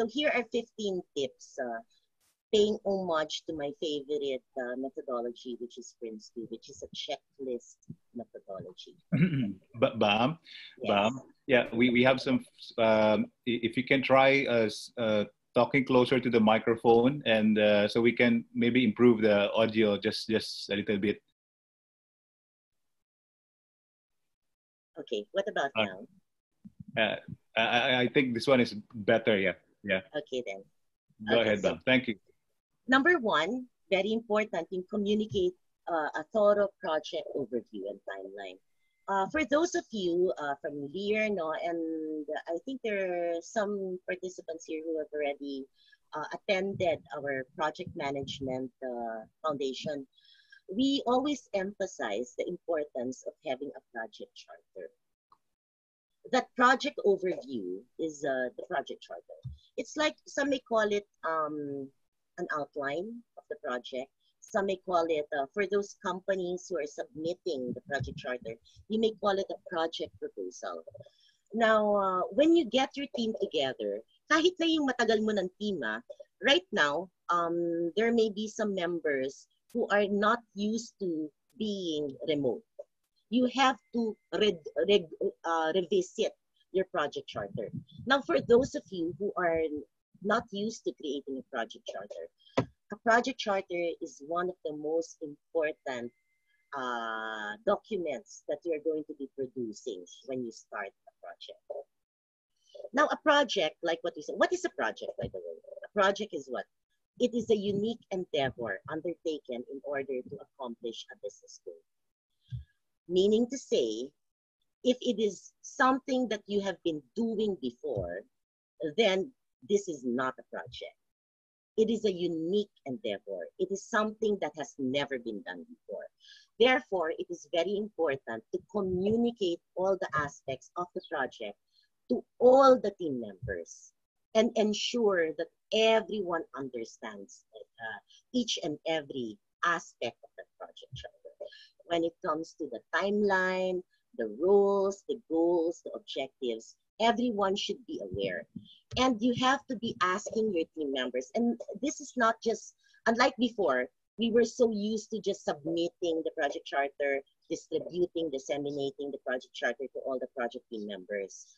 So here are 15 tips, paying homage to my favorite methodology, which is PRINCE2, which is a checklist methodology. But Bam, Yes. yeah, we have some. If you can try talking closer to the microphone, and so we can maybe improve the audio just a little bit. Okay. What about now? I think this one is better. Yeah. Yeah. Okay then. Go Okay, ahead, so Bam. Thank you. number one, very important, you communicate a thorough project overview and timeline. For those of you familiar, no, and I think there are some participants here who have already attended our project management foundation, we always emphasize the importance of having a project charter. That project overview is the project charter. It's like some may call it an outline of the project. Some may call it, for those companies who are submitting the project charter, you may call it a project proposal. Now, when you get your team together, kahit na yung matagal mo ng team, right now, there may be some members who are not used to being remote. You have to revisit your project charter. Now, for those of you who are not used to creating a project charter, a project charter is one of the most important documents that you're going to be producing when you start a project. Now, a project, like what we said, what is a project, by the way? A project is what? It is a unique endeavor undertaken in order to accomplish a business goal. Meaning to say, if it is something that you have been doing before, then this is not a project. It is a unique endeavor. It is something that has never been done before. Therefore, it is very important to communicate all the aspects of the project to all the team members and ensure that everyone understands each and every aspect of the project charter. When it comes to the timeline, the rules, the goals, the objectives, everyone should be aware. And you have to be asking your team members. And this is not just, unlike before, we were so used to just submitting the project charter, distributing, disseminating the project charter to all the project team members.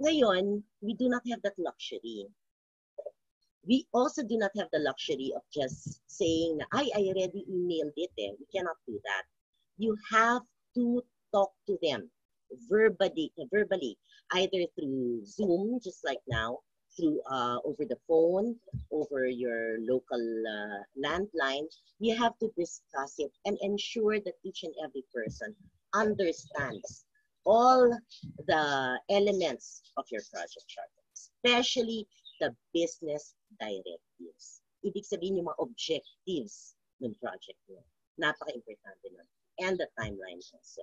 Ngayon, we do not have that luxury. We also do not have the luxury of just saying, I already emailed it. We cannot do that. You have to talk to them verbally, either through Zoom, just like now, through over the phone, over your local landline. You have to discuss it and ensure that each and every person understands all the elements of your project charter, especially the business directives. Ibig sabihin yung mga objectives ng project mo. Napaka-importante nun. And the timeline also.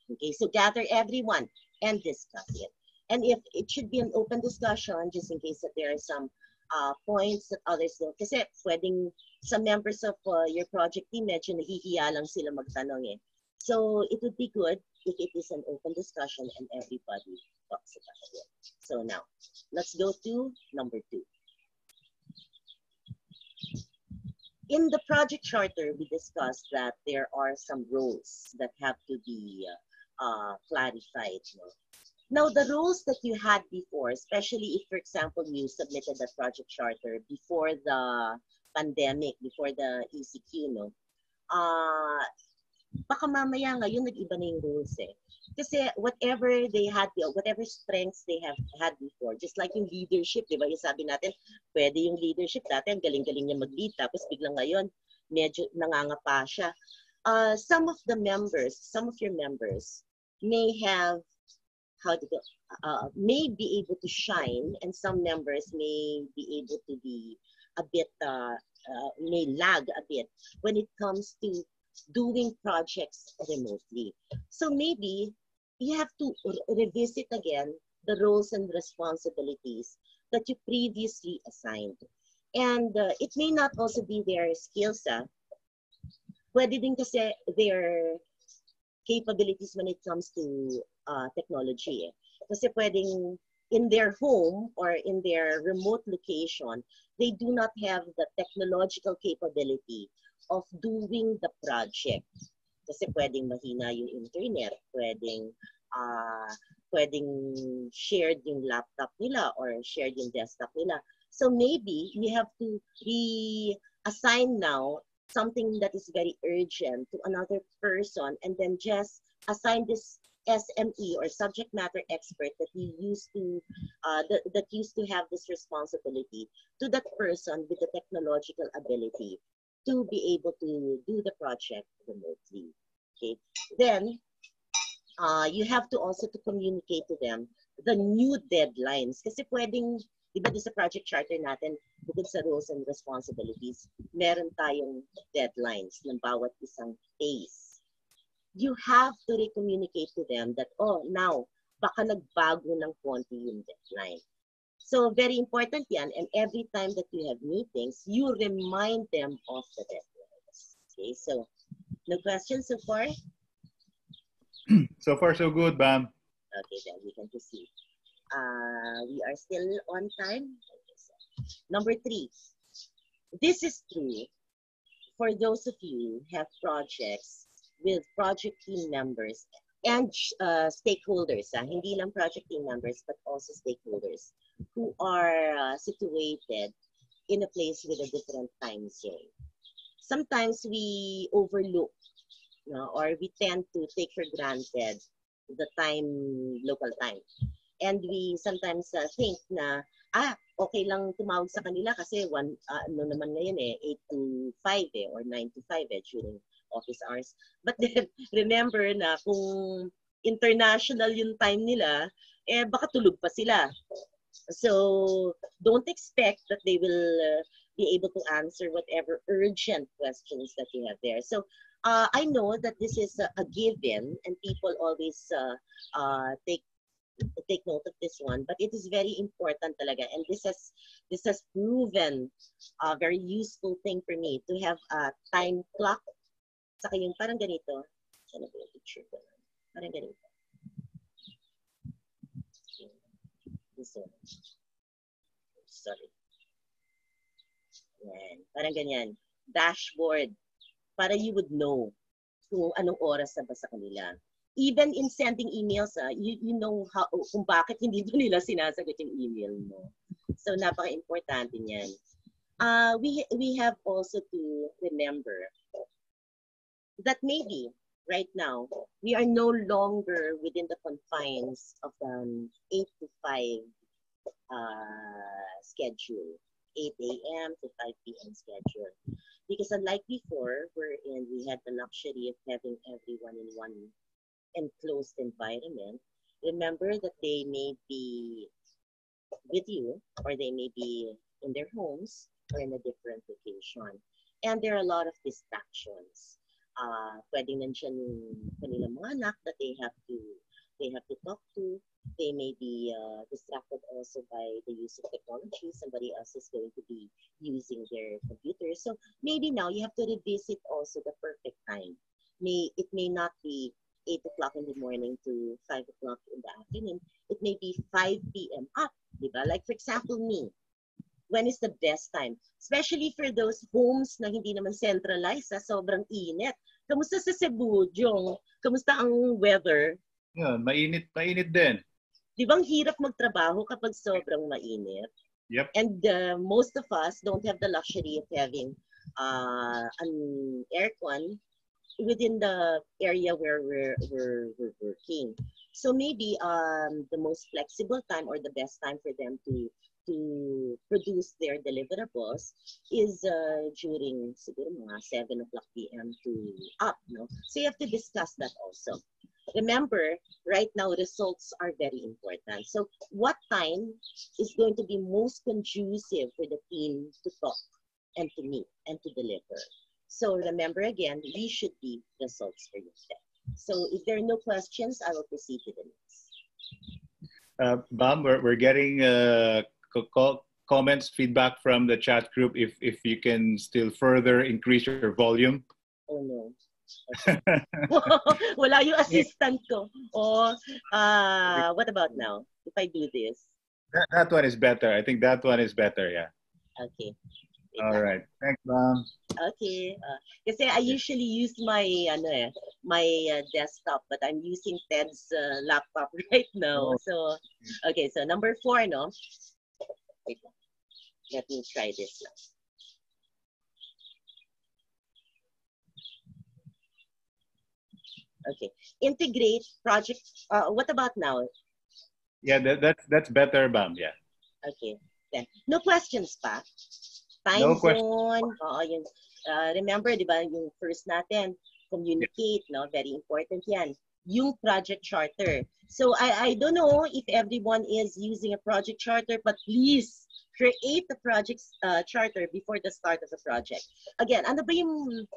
Okay, so gather everyone and discuss it. And if it should be an open discussion, just in case that there are some points that others don't. Kasi pwedeng some members of your project team, medyo nahihiya lang sila magtanong eh. So it would be good if it is an open discussion and everybody talks about it. So now, let's go to number 2. In the project charter, we discussed that there are some roles that have to be clarified. Now, the roles that you had before, especially if, for example, you submitted the project charter before the pandemic, before the ECQ, baka mamaya ngayon nag-iba na yung rules eh. Kasi whatever they had, whatever strengths they have had before, just like yung leadership, di ba? Yung sabi natin, pwede yung leadership dati, ang galing-galing niya mag-lead, tapos biglang ngayon, medyo nangangapa siya. Some of the members, some of your members may have, may be able to shine, and some members may be able to be a bit, may lag a bit when it comes to doing projects remotely. So maybe you have to revisit again the roles and responsibilities that you previously assigned. And it may not also be their skills. Pwede din kasi their capabilities when it comes to technology. Kasi pwedeng in their home or in their remote location, they do not have the technological capability of doing the project. Kasi pwedeng mahina yung internet, pwedeng shared yung laptop nila or shared yung desktop nila. So maybe we have to reassign now something that is very urgent to another person and then just assign this SME or subject matter expert that he used to that used to have this responsibility to that person with the technological ability to be able to do the project remotely. Okay, then you have to also to communicate to them the new deadlines. Kasi pwedeng, di ba sa project charter natin, bukod sa roles and responsibilities, meron tayong deadlines ng bawat isang phase. You have to re-communicate to them that, oh, now, baka nagbago ng konti yung deadline. So very important yan, and every time that you have meetings, you remind them of the deadlines. Okay, so no questions so far? So far, so good, Bam. Okay, then we can proceed. We are still on time. Number 3. This is true for those of you who have projects with project team members and stakeholders. Hindi lang project team members, but also stakeholders who are situated in a place with a different time zone. Sometimes we overlook or we tend to take for granted the time, local time. And we sometimes think na, okay lang tumawag sa kanila kasi ano naman ngayon 8 to 5 or 9 to 5 during office hours. But then, remember na kung international yung time nila, baka tulog pa sila. So, don't expect that they will be able to answer whatever urgent questions that you have there. So, I know that this is a given and people always take note of this one, but it is very important talaga, and this has proven a very useful thing for me to have a time clock. Saka yung parang ganito. Saan na ba yung picture ko? Parang ganito. This one. Sorry. Yan. Parang ganyan. Dashboard. Para you would know kung anong oras na ba sa kanila. Even in sending emails, you know how, kung bakit hindi ba nila sinasagot yung email mo. So, napaka-importante niyan. We have also to remember that maybe right now, we are no longer within the confines of the 8 to 5 schedule, 8 a.m. to 5 p.m. schedule. Because unlike before, wherein we had the luxury of having everyone in one enclosed environment, remember that they may be with you or they may be in their homes or in a different location. And there are a lot of distractions. Pwedeng nandiyan yung kanilang mga anak that they have to talk to. They may be distracted also by the use of technology. Somebody else is going to be using their computer. So maybe now you have to revisit also the perfect time. It may not be 8 o'clock in the morning to 5 o'clock in the afternoon. It may be 5 p.m. up, diba? Like for example, me, when is the best time? Especially for those homes na hindi naman centralized, sobrang init. Kamusta sa Cebu, Jong? Kamusta ang weather? Yeah, mainit din. Di ba ang hirap magtrabaho kapag sobrang mainit? Yep. And most of us don't have the luxury of having an aircon within the area where we're working. So maybe the most flexible time or the best time for them to produce their deliverables is during siguro mga 7 o'clock p.m. to up. No? So you have to discuss that also. Remember, right now, results are very important. So what time is going to be most conducive for the team to talk and to meet and to deliver? So remember again, we should be results-oriented. So if there are no questions, I will proceed to the next. Bam, we're getting comments, feedback from the chat group if you can still further increase your volume. Oh no. Wala yung assistant ko. What about now? If I do this? That one is better. I think that one is better. Yeah. Okay. All right. Thanks, ma'am. Okay. Kasi I usually use my my desktop, but I'm using Ted's laptop right now. Oh. So, okay. So number 4, no? Wait lang. Let me try this now. Okay. Integrate project. What about now? Yeah, that's better, ma'am. Yeah. Okay. Then, no questions pa? Time No question. zone. Yung, remember, di ba, yung first natin, communicate, no? Very important yan. Yung project charter. So, I don't know if everyone is using a project charter, but please create the project charter before the start of the project. Again, ano ba yung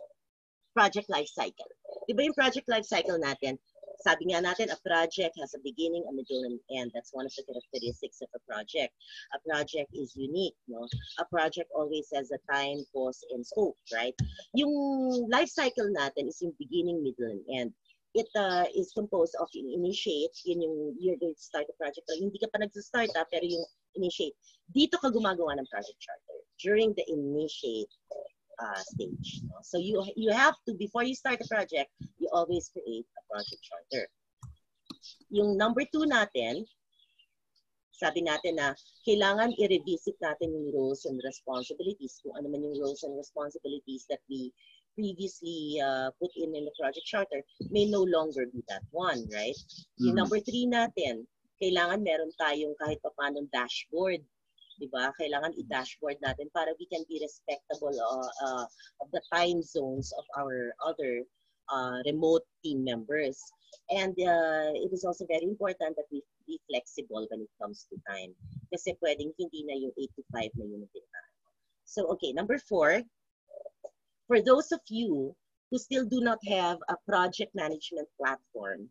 project life cycle? Di ba yung project life cycle natin? Sabi nga natin, a project has a beginning, a middle, and end. That's one of the characteristics of a project. A project is unique, no? A project always has a time, cost, and scope, right? Yung life cycle natin is yung beginning, middle, and end. It is composed of initiate, yun yung you're going to start a project. Hindi ka pa nag-start, pero yung initiate. Dito ka gumagawa ng project charter during the initiate stage. No? So you have to, before you start a project, you always create a project charter. Yung number 2 natin, sabi natin na kailangan i-revisit natin yung roles and responsibilities. Kung ano man yung roles and responsibilities that we previously put in the project charter may no longer be that one, right? Yung number 3 natin, kailangan meron tayong kahit pa paano dashboard. Diba? Kailangan i-dashboard natin para we can be respectable of the time zones of our other remote team members. And it is also very important that we be flexible when it comes to time. Kasi pwedeng hindi na yung 8 to 5 na yung tindahan. So, okay, number 4, for those of you who still do not have a project management platform,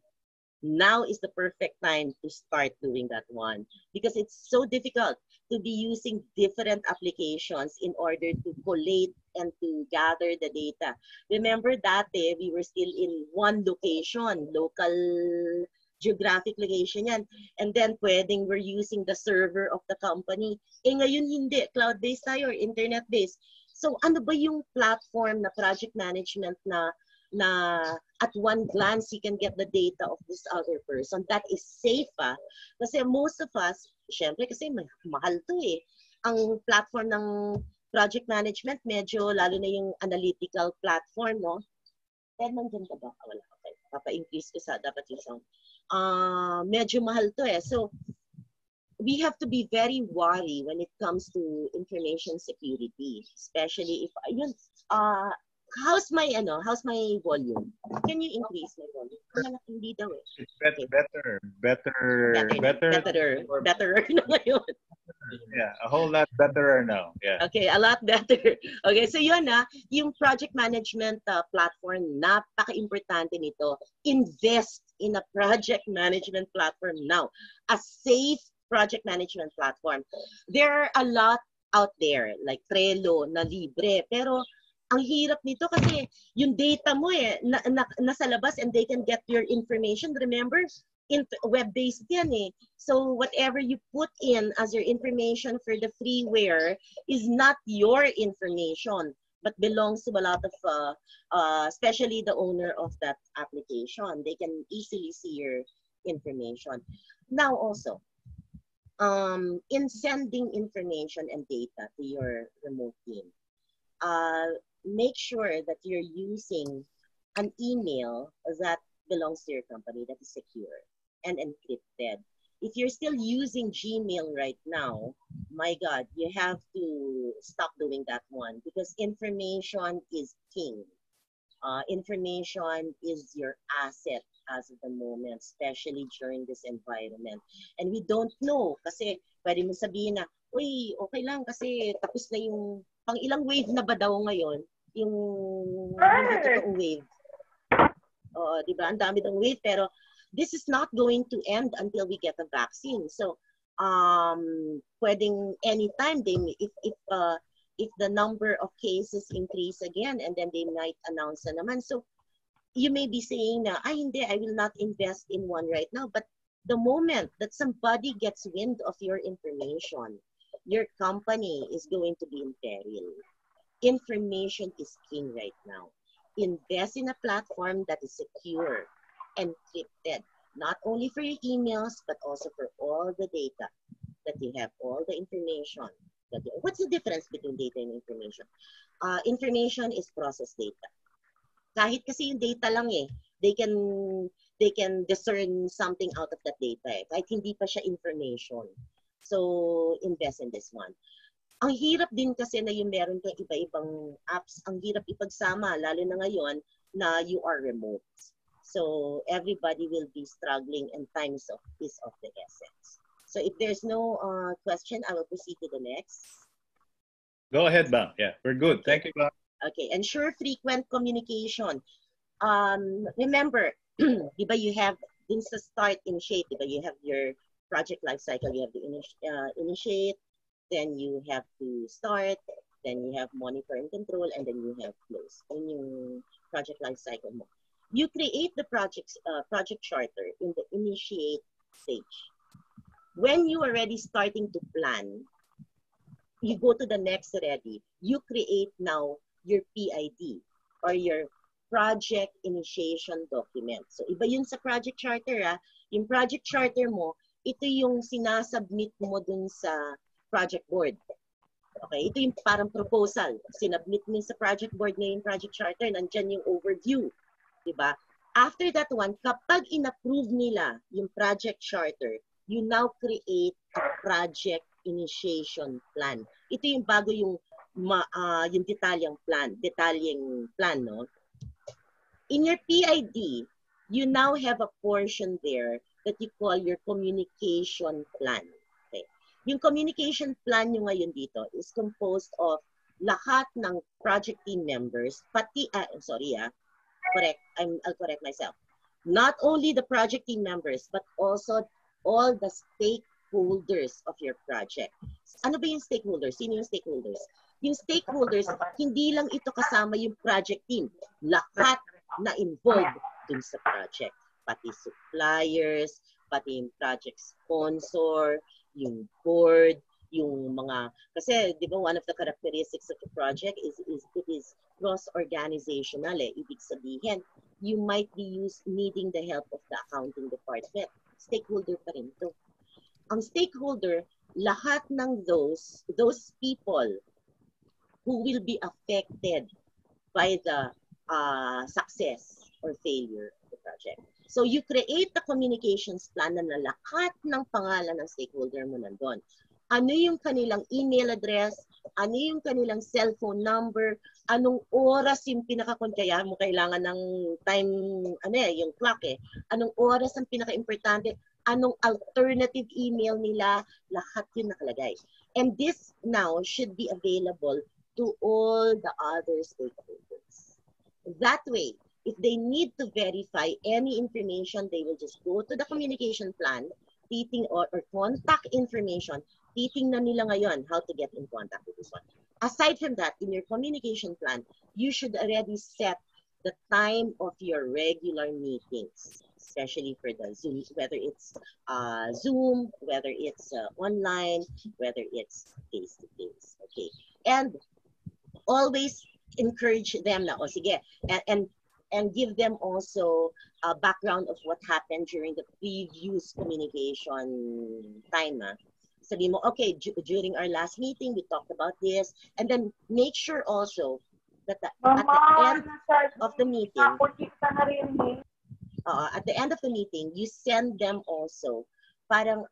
now is the perfect time to start doing that one because it's so difficult to be using different applications in order to collate and to gather the data. Remember dati, we were still in one location, local geographic location yan. And then pwedeng we're using the server of the company. Ngayon hindi, cloud-based tayo or internet-based. So ano ba yung platform na project management na at one glance you can get the data of this other person that is safe kasi most of us syempre kasi mahal to ang platform ng project management medyo lalo na yung analytical platform no nandiyan ka ba wala okay papa-increase ko sa dapat yung sound medyo mahal to so we have to be very wary when it comes to information security especially if yun how's my volume? Can you increase my volume? Hindi daw It's better na ngayon. Yeah, a whole lot better now. Yeah. Okay, a lot better. Okay, so yun yung project management platform, napaka-importante nito. Invest in a project management platform now. A safe project management platform. There are a lot out there, like Trello, na libre, pero ang hirap nito kasi yung data mo nasa labas and they can get your information. Remember, web-based yan So whatever you put in as your information for the freeware is not your information but belongs to a lot of, especially the owner of that application. They can easily see your information. Now also, in sending information and data to your remote team, make sure that you're using an email that belongs to your company that is secure and encrypted. If you're still using Gmail right now, my God, you have to stop doing that one because information is king. Information is your asset as of the moment, especially during this environment. And we don't know kasi pwede mo sabihin na, uy, okay lang kasi tapos na yung pang ilang wave na ba daw ngayon? Yung hindi totoong wave. Oo, di ba? Ang dami ng wave, pero this is not going to end until we get a vaccine. So, pwedeng anytime, if the number of cases increase again, and then they might announce na naman. So, you may be saying na, hindi, I will not invest in one right now. But The moment that somebody gets wind of your information, your company is going to be in peril. Information is king right now. Invest in a platform that is secure, encrypted, not only for your emails, but also for all the data that you have, all the information. What's the difference between data and information? Information is processed data. Kahit kasi yung data lang eh, they can discern something out of that data eh, kahit hindi pa siya information. So, invest in this one. Ang hirap din kasi na yung meron kang iba-ibang apps, ang hirap ipagsama, lalo na ngayon na you are remote. So, everybody will be struggling and time is of the essence. So, if there's no question, I will proceed to the next. Go ahead, Bam. Yeah, we're good. Thank you, Bam. Okay, ensure frequent communication. Remember, diba you have, din sa start, initiate, diba you have your project lifecycle, you have the initiate, then you have to start, then you have monitor and control, and then you have close. Yun yung project lifecycle mo. You create the project charter in the initiate stage. When you are already starting to plan, you go to the next already. You create now your PID or your project initiation document. So iba yun sa project charter. Yung project charter mo, ito yung sinasubmit mo dun sa project board. Okay, ito yung parang proposal. Sinubmit mo sa project board ngayon project charter, nandyan yung overview. Diba? After that one, kapag in-approve nila yung project charter, you now create a project initiation plan. Ito yung bago yung detalyeng plan, no? In your PID, you now have a portion there that you call your communication plan. Yung communication plan nyo ngayon dito is composed of lahat ng project team members, pati, I'll correct myself. Not only the project team members, but also all the stakeholders of your project. Ano ba yung stakeholders? Sino yung stakeholders? Yung stakeholders, hindi lang ito kasama yung project team. Lahat na involved dun sa project. Pati suppliers, pati yung project sponsor, yung board, yung mga, kasi di ba one of the characteristics of the project is it is cross-organizational eh. Ibig sabihin, you might be needing the help of the accounting department. Stakeholder pa rin ito. Ang stakeholder, lahat ng those people who will be affected by the success or failure of the project. So you create the communications plan na lahat ng pangalan ng stakeholder mo nandun. Ano yung kanilang email address, ano yung kanilang cellphone number, anong oras yung pinaka-kaya mo kailangan ng time, yung clock eh. Anong oras ang pinaka-importante, anong alternative email nila, lahat yun nakalagay. And this now should be available to all the other stakeholders. That way, if they need to verify any information, they will just go to the communication plan, or contact information, titingnan nila ngayon how to get in contact with this one. Aside from that, in your communication plan, you should already set the time of your regular meetings, especially for the Zoom, whether it's Zoom, whether it's online, whether it's face-to-face. Okay. And always encourage them na, sige, and give them also a background of what happened during the previous communication time. Sabi mo, okay, during our last meeting, we talked about this. And then make sure also that at the end of the meeting, you send them also parang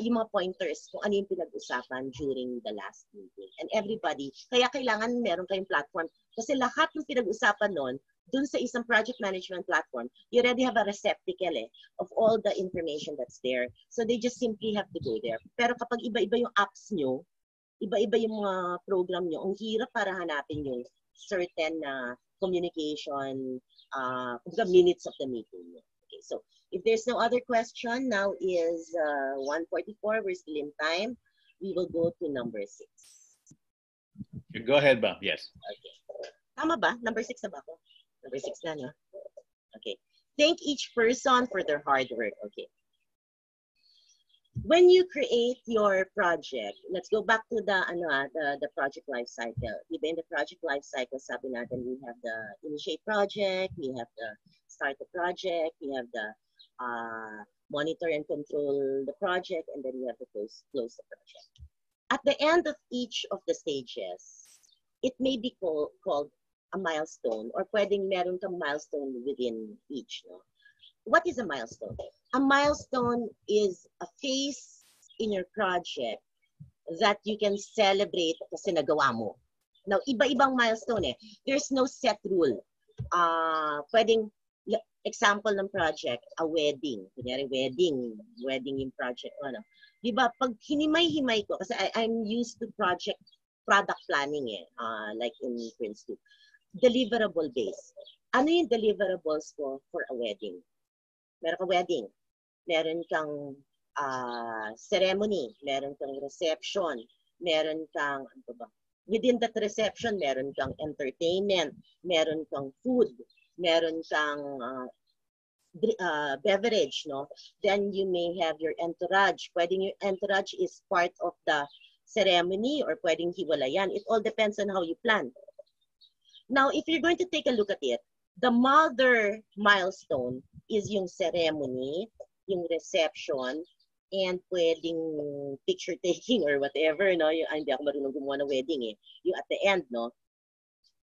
yung mga pointers kung ano yung pinag-usapan during the last meeting. And everybody, kaya kailangan meron kayong platform. Kasi lahat ng pinag-usapan nun, dun sa isang project management platform, you already have a receptacle of all the information that's there. So they just simply have to go there. Pero kapag iba-iba yung apps nyo, iba-iba yung mga program nyo, ang hirap para hanapin yung certain communication, minutes of the meeting. Okay, so if there's no other question, now is 1:44. We're still in time. We will go to number 6. Go ahead, Bam. Yes. Okay. Tama ba? Number 6 na ba ako? Number 6 na, no? Okay. Thank each person for their hard work. Okay. when you create your project, let's go back to the project life cycle. Even the project life cycle, sabi natin, we have the initiate project, we have the start the project, we have the monitor and control the project, and then we have to close the project. At the end of each of the stages, it may be called a milestone, or pwedeng meron kang milestone within each. No? What is a milestone? A milestone is a phase in your project that you can celebrate kasi nagawa mo. Now, iba-ibang milestone eh. There's no set rule. Pwedeng, example ng project, a wedding. Kunyari, wedding yung project. Ano. Diba, pag hinimay-himay ko, kasi I'm used to product planning eh, like in Prince 2. Deliverable base. Ano yung deliverables for a wedding? Meron kang wedding, meron kang ceremony, meron kang reception, meron kang, ano ba? Within that reception, meron kang entertainment, meron kang food, meron kang beverage, no? Then you may have your entourage. Pwedeng your entourage is part of the ceremony or pwedeng hiwalayan. It all depends on how you plan. Now, if you're going to take a look at it, the mother milestone is yung ceremony, yung reception, and pwedeng picture taking or whatever, no? Yung, hindi ako marunong gumawa ng wedding eh. Yung at the end, no?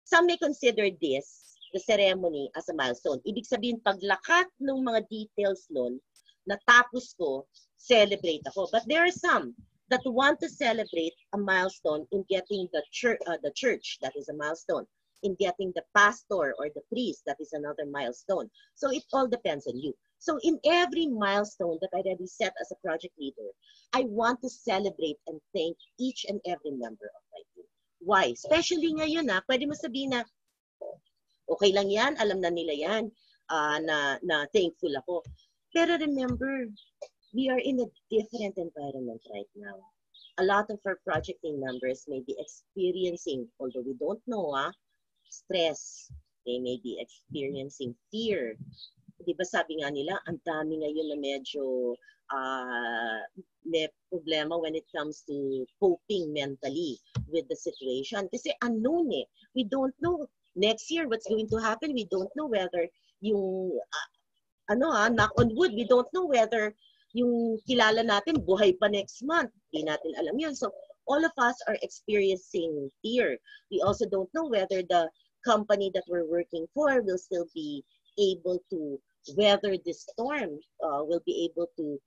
Some may consider this, the ceremony, as a milestone. Ibig sabihin, paglakat ng mga details nun, natapos ko, celebrate ako. But there are some that want to celebrate a milestone in getting the church, that is a milestone. In getting the pastor or the priest, that is another milestone. So it all depends on you. So in every milestone that I already set as a project leader, I want to celebrate and thank each and every member of my team. Why? Especially ngayon pwede mo sabihin na, okay lang yan, alam na nila yan, na thankful ako. Pero remember, we are in a different environment right now. A lot of our project team members may be experiencing, although we don't know, stress. They may be experiencing fear. Di ba sabi nga nila, ang dami ngayon na medyo may problema when it comes to coping mentally with the situation. Kasi unknown eh. We don't know next year what's going to happen. We don't know whether yung, knock on wood, we don't know whether yung kilala natin buhay pa next month. Hindi natin alam yun. So all of us are experiencing fear. We also don't know whether the company that we're working for will still be able to weather this storm, will be able to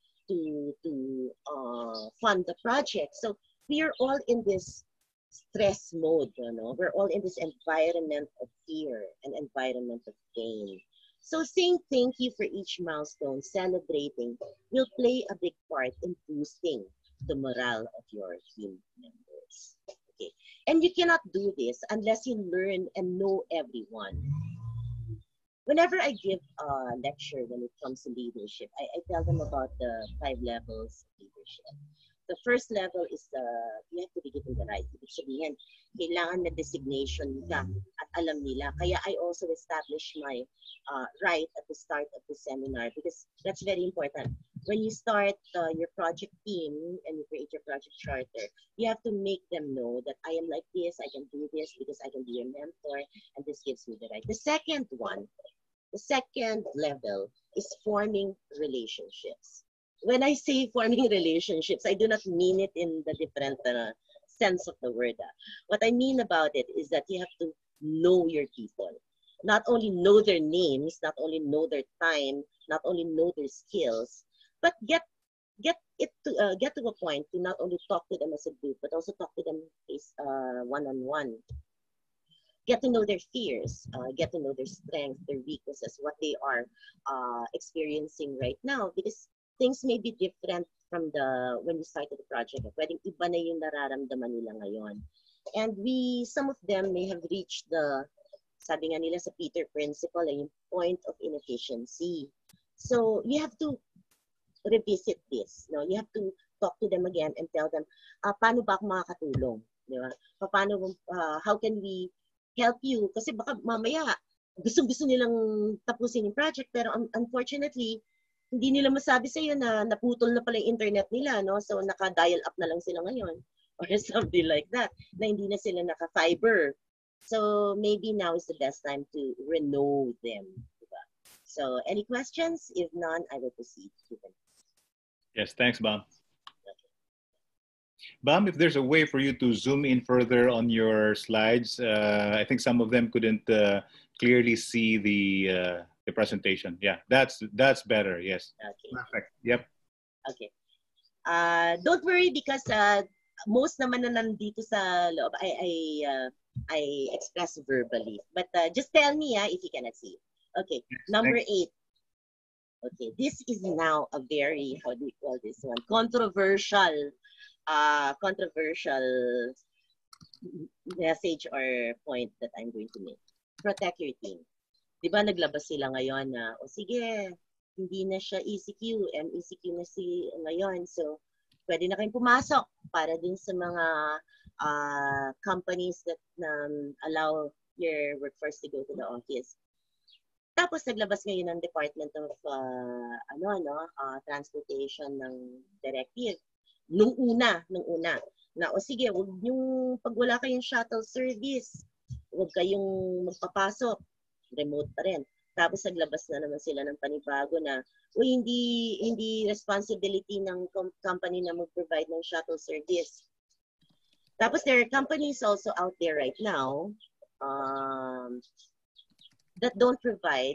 fund the project. So we are all in this stress mode, we're all in this environment of fear and environment of pain. So saying thank you for each milestone, celebrating, will play a big part in boosting the morale of your team members. Okay. And you cannot do this unless you learn and know everyone. Whenever I give a lecture when it comes to leadership, I tell them about the 5 levels of leadership. The first level is you have to be given the right. Ibig sabihin, kailangan na designation ka at alam nila. Kaya I also establish my right at the start of the seminar because that's very important. When you start your project team and you create your project charter, you have to make them know that I am like this, I can do this because I can be your mentor, and this gives me the right. The second level is forming relationships. When I say forming relationships, I do not mean it in the different sense of the word. What I mean about it is that you have to know your people. Not only know their names, not only know their time, not only know their skills, but get to a point to not only talk to them as a group, but also talk to them one-on-one. Get to know their fears, get to know their strengths, their weaknesses, what they are experiencing right now, because things may be different from when you started the project. Pwedeng iba na yung nararamdaman nila ngayon. And some of them may have reached sabi nga nila sa Peter Principle, yung point of inefficiency. So you have to revisit this. No? You have to talk to them again and tell them, paano ba ako makakatulong? Di ba? How can we help you? Kasi baka mamaya, gusto nilang tapusin yung project, pero unfortunately, hindi nila masabi sa'yo na naputol na pala yung internet nila, no? So, naka-dial up na lang sila ngayon. Or something like that. Na hindi na sila naka-fiber. So, maybe now is the best time to renew them. Diba? So, any questions? If none, I will proceed. Yes, thanks, Bam. Bam, if there's a way for you to zoom in further on your slides, I think some of them couldn't clearly see the presentation. Yeah, that's better. Yes. Okay. Perfect. Yep. Okay. Don't worry because most naman na nandito sa loob, I express verbally. But just tell me if you cannot see. Okay. Yes, Number 8. Okay. This is now a very, how do we call this one? Controversial message or point that I'm going to make. Protect your team. Diba naglabas sila ngayon na, o sige, hindi na siya ECQ, MECQ na si ngayon. So, pwede na kayong pumasok para din sa mga companies that allow your workforce to go to the office. Tapos naglabas ngayon ng Department of Transportation ng directive. Nung una, na o sige, wag yung pag wala kayong shuttle service, wag kayong magpapasok, remote pa rin. Tapos naglabas na naman sila ng panibago na hindi responsibility ng company na mag-provide ng shuttle service. Tapos there are companies also out there right now that don't provide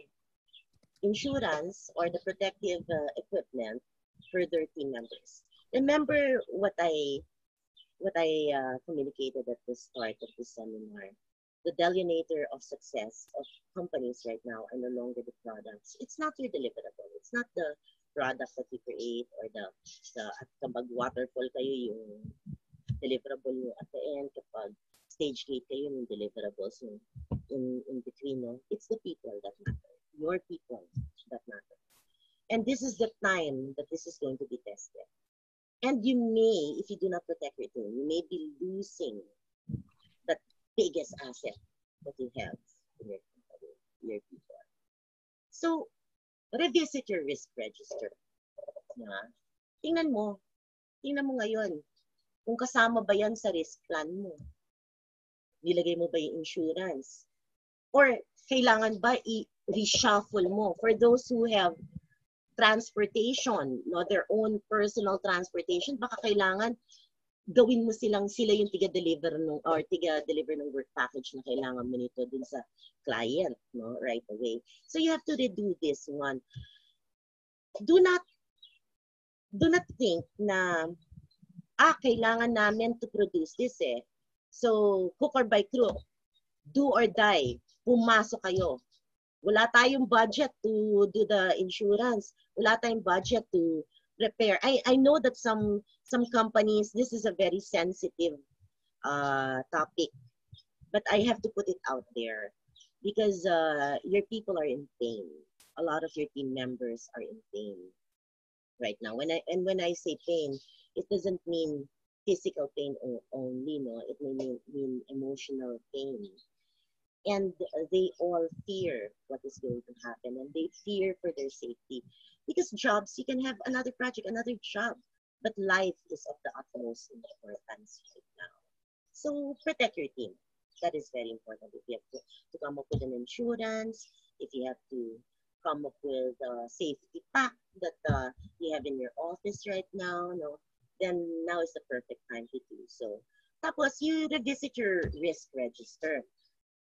insurance or the protective equipment for their team members. Remember what I communicated at the start of the seminar. The delineator of success of companies right now are no longer the products. It's not your deliverable. It's not the product that you create or kapag waterfall kayo yung deliverable nyo at the end, kapag stage gate kayo yung deliverables in between. No? It's the people that matter. Your people that matter. And this is the time that this is going to be tested. And you may, if you do not protect your team, you may be losing that biggest asset that you have in your company, your people. So, revisit your risk register. Tingnan mo ngayon, kung kasama ba yan sa risk plan mo. Nilagay mo ba yung insurance? Or kailangan ba i-reshuffle mo? For those who have transportation, their own personal transportation, baka kailangan gawin mo sila yung tiga-deliver ng work package na kailangan mo nito dun sa client, right away. So you have to redo this one. Do not think na kailangan namin to produce this So hook or by crook, do or die, pumasok kayo. Wala tayong budget to do the insurance. Wala tayong budget to repair. I know that some companies, this is a very sensitive topic, but I have to put it out there because your people are in pain. A lot of your team members are in pain right now. When I say pain, it doesn't mean physical pain only. No, it may mean emotional pain. And they all fear what is going to happen, and they fear for their safety. Because jobs, you can have another project, another job, but life is of the utmost importance right now. So protect your team. That is very important. If you have to come up with an insurance, if you have to come up with a safety pack that you have in your office right now, then now is the perfect time to do so. Tapos, you revisit your risk register.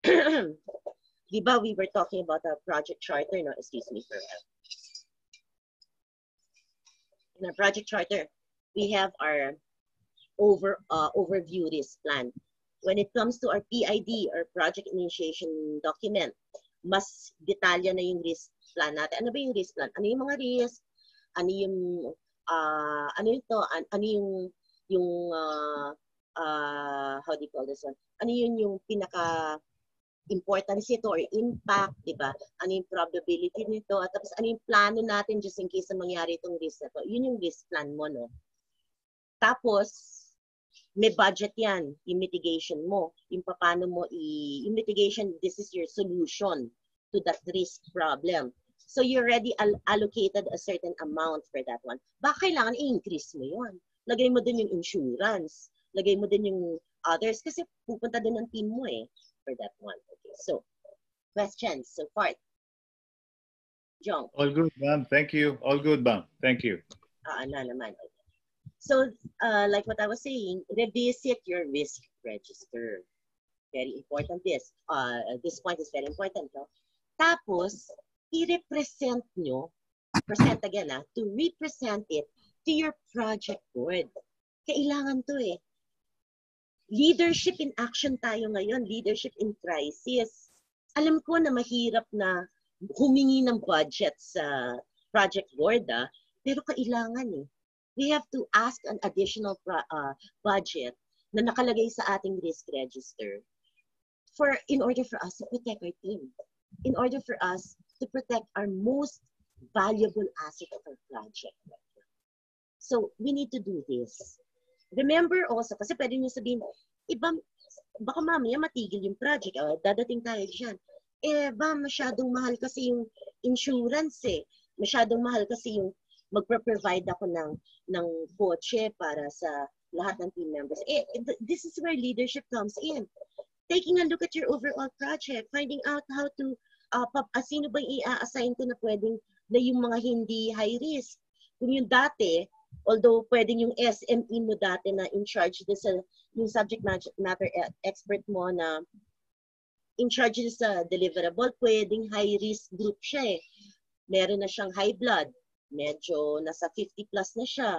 Diba, we were talking about a project charter, excuse me for in our project charter, we have our overview risk plan. When it comes to our PID or project initiation document, mas detalya na yung risk plan natin. Ano ba yung risk plan? Ano yung mga risk? Ano yung how do you call this one? Ano yung pinaka importance nito or impact, di ba? Ano yung probability nito? At tapos ano yung plano natin just in case na mangyari itong risk na to? Yun yung risk plan mo, Tapos, may budget yan, yung mitigation mo. Yung paano mo yung mitigation, this is your solution to that risk problem. So you already allocated a certain amount for that one. Baka kailangan i-increase mo yun. Lagay mo din yung insurance. Lagay mo din yung others kasi pupunta din ang team mo for that one. Okay, so questions so far. Jong. All good, Bam. Thank you. All good, Bam. Thank you. Naman. Okay. So, like what I was saying, revisit your risk register. Very important this. This point is very important. No? Tapos, i-represent nyo, present again to represent it to your project board. Kailangan to Leadership in action tayo ngayon, leadership in crisis. Alam ko na mahirap na humingi ng budget sa project board, pero kailangan We have to ask an additional budget na nakalagay sa ating risk register in order for us to protect our team, in order for us to protect our most valuable asset of our project. So we need to do this. Remember also, kasi pwede nyo sabihin, baka mamaya matigil yung project, dadating tayo dyan. Masyadong mahal kasi yung insurance Masyadong mahal kasi yung magpro-provide ako ng kotse para sa lahat ng team members. This is where leadership comes in. Taking a look at your overall project, finding out how to, sino ba i-assign ko na pwedeng na yung mga hindi high risk. Kung yung dati, although pwedeng yung SME mo dati na in charge yung subject matter expert mo na in charge sa deliverable, pwedeng high risk group siya Meron na siyang high blood, medyo nasa 50 plus na siya,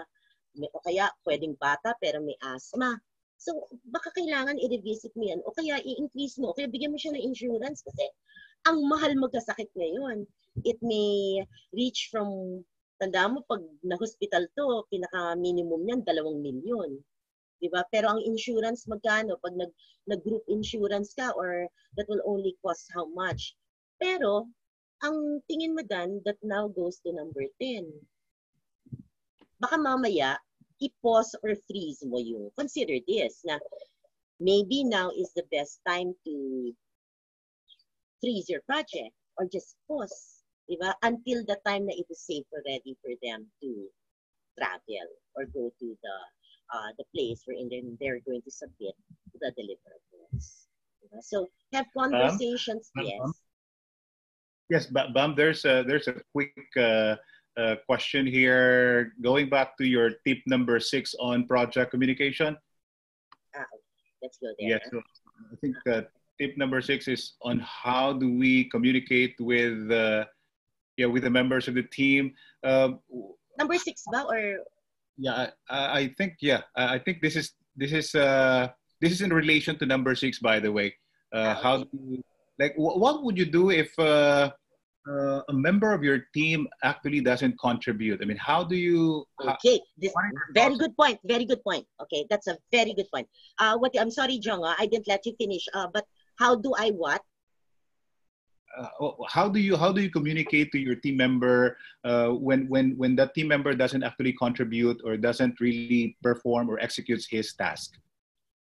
o kaya pwedeng bata pero may asthma. So, baka kailangan i-revisit mo yan, o kaya i-increase mo, o kaya bigyan mo siya ng insurance kasi ang mahal magkasakit ngayon. It may reach from, tanda mo, pag na-hospital to, pinaka-minimum niyan, 2 milyon. Diba? Pero ang insurance magkano? Pag nag-group insurance ka, or that will only cost how much? Pero, ang tingin mo dan, that now goes to number 10. Baka mamaya, i-pause or freeze mo yung, consider this, na maybe now is the best time to freeze your project or just pause, diba? Until the time na it is safe already for them to travel or go to the place where they're going to submit the deliverables. Diba? So, have conversations, yes. Yes, Bam, there's a quick question here. Going back to your tip number 6 on project communication. Let's go there. Yes, so I think tip number 6 is on how do we communicate with the members of the team. Number 6 ba or? Yeah, I think this is in relation to number 6, by the way. Okay. How do you, what would you do if a member of your team actually doesn't contribute? I mean, how do you? Okay, very good point. Very good point. Okay, that's a very good point. I'm sorry, Jong, I didn't let you finish. But how do I what? How do you communicate to your team member when that team member doesn't actually contribute or doesn't really perform or executes his task?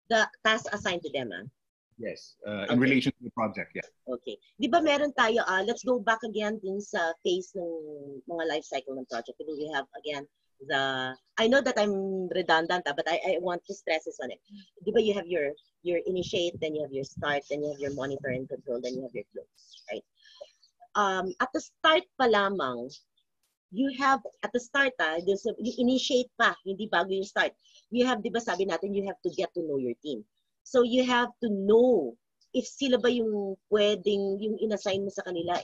The task assigned to them, Yes, in relation to the project, yeah. Okay. Di ba meron tayo, let's go back again dun sa phase ng mga life cycle ng project. We have, again, I know that I'm redundant, but I want to stress this on it. Di ba you have your initiate, then you have your start, then you have your monitor and control, then you have your close, right? At the start pa lamang, you initiate pa, hindi bago yung start. You have, di ba sabi natin, you have to get to know your team. So you have to know if sila ba yung pwedeng, yung inassign mo sa kanila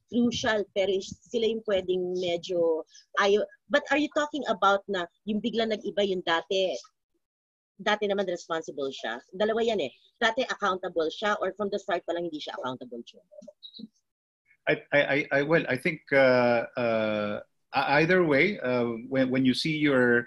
crucial, pero sila yung pwedeng medyo ayaw. But are you talking about na yung bigla nag-iba yung dati naman responsible siya? Dalawa yan Dati accountable siya or from the start pa lang hindi siya accountable siya? I think either way, when you see your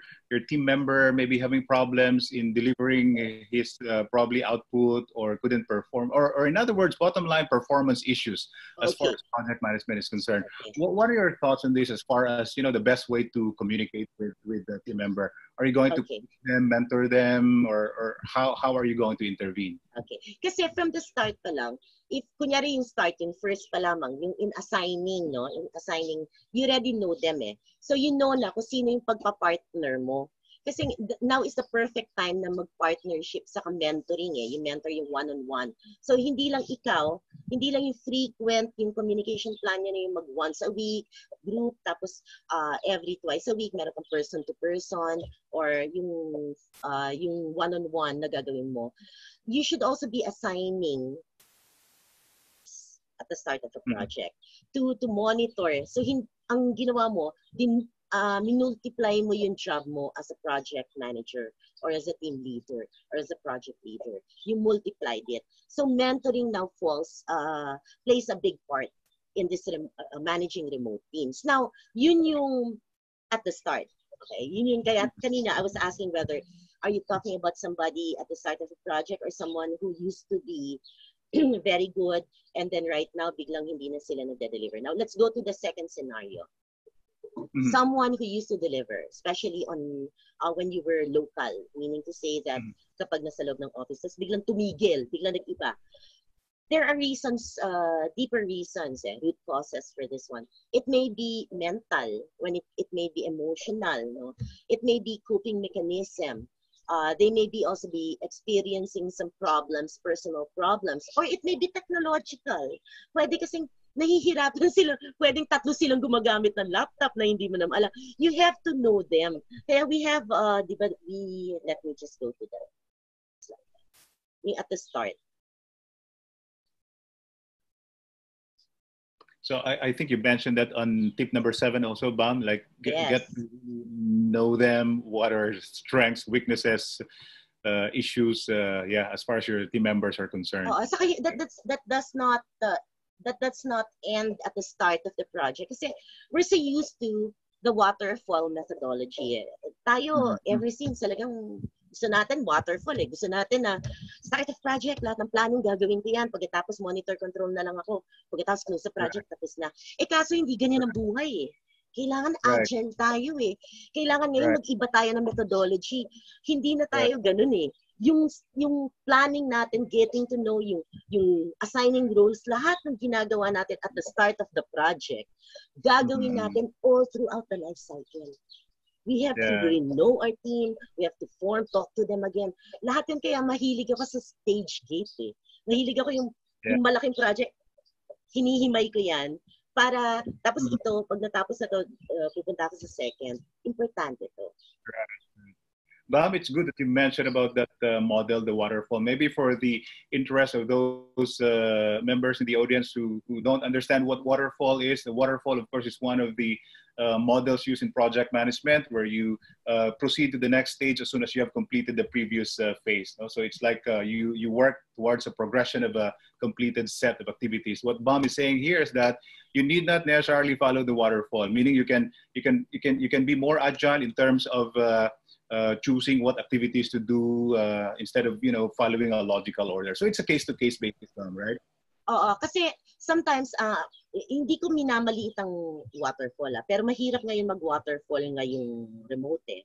team member maybe having problems in delivering his probably output or couldn't perform, or in other words, bottom line performance issues as far as project management is concerned. Okay. What are your thoughts on this as far as the best way to communicate with the team member? Are you going to push them, mentor them, or how are you going to intervene? Okay. Kasi from the start pa lang, if kunyari yung start, yung first pa lamang, yung in assigning, no? In assigning, you already know them eh. So you know na kung sino yung pagpa-partner mo. Kasi now is the perfect time na mag-partnership sa mentoring eh. You mentor yung one-on-one. So hindi lang ikaw, hindi lang yung frequent, yung communication plan niya na yung mag once a week, group, tapos every twice a week, meron kang person-to-person, or yung one-on-one na gagawin mo. You should also be assigning at the start of a project to monitor. So ang ginawa mo, minultiply mo yung job mo as a project manager or as a team leader or as a project leader. You multiplied it. So mentoring now plays a big part in this managing remote teams. Now, yun yung at the start. Okay, yun yung kaya kanina I was asking whether are you talking about somebody at the start of a project or someone who used to be very good, and then right now, biglang hindi na sila nagde-deliver. Now, let's go to the second scenario. Someone who used to deliver, especially on when you were local, meaning to say that kapag nasa loob ng office, tapos biglang tumigil, biglang nag-iba. There are reasons, deeper reasons, root causes for this one. It may be mental, when it may be emotional, no? It may be coping mechanism. They may also be experiencing some problems, personal problems, or it may be technological. Pwede kasing nahihirapan sila, pwedeng tatlo silang gumagamit ng laptop na hindi mo naman alam. You have to know them. Kaya we have, let me just go to that slide. At the start. So I think you mentioned that on tip number 7 also, Bam, like get know them, what are strengths, weaknesses, issues, as far as your team members are concerned. Saka that does not end at the start of the project. Kasi we're so used to the waterfall methodology. Tayo, ever since, talagang gusto natin waterfall eh. Gusto natin na start of project, lahat ng planning gagawin ko yan. Pagkatapos monitor control na lang ako. Pagkatapos close sa project, tapos na. Kaso hindi ganyan ang buhay eh. Kailangan agile tayo eh. Kailangan ngayon mag-iba tayo ng methodology. Hindi na tayo ganun eh. Yung planning natin, getting to know yung assigning roles, lahat ng ginagawa natin at the start of the project, gagawin natin all throughout the life cycle. We have to really know our team. We have to talk to them again. Lahat yun kaya mahilig ako sa stage gate eh. Mahilig ako yung malaking project. Hinihimay ko yan. Para, tapos ito, pag natapos na to, pupunta ako sa second. Importante to. Bam, it's good that you mentioned about that model, the waterfall. Maybe for the interest of those members in the audience who don't understand what waterfall is, the waterfall, of course, is one of the models used in project management where you proceed to the next stage as soon as you have completed the previous phase. So it's like you work towards a progression of a completed set of activities. What Bam is saying here is that you need not necessarily follow the waterfall, meaning you can be more agile in terms of choosing what activities to do instead of following a logical order. So it's a case-to-case basis, right? Oo, kasi sometimes hindi ko minamaliit ang waterfall pero mahirap ngayon mag-waterfall ngayong remote eh.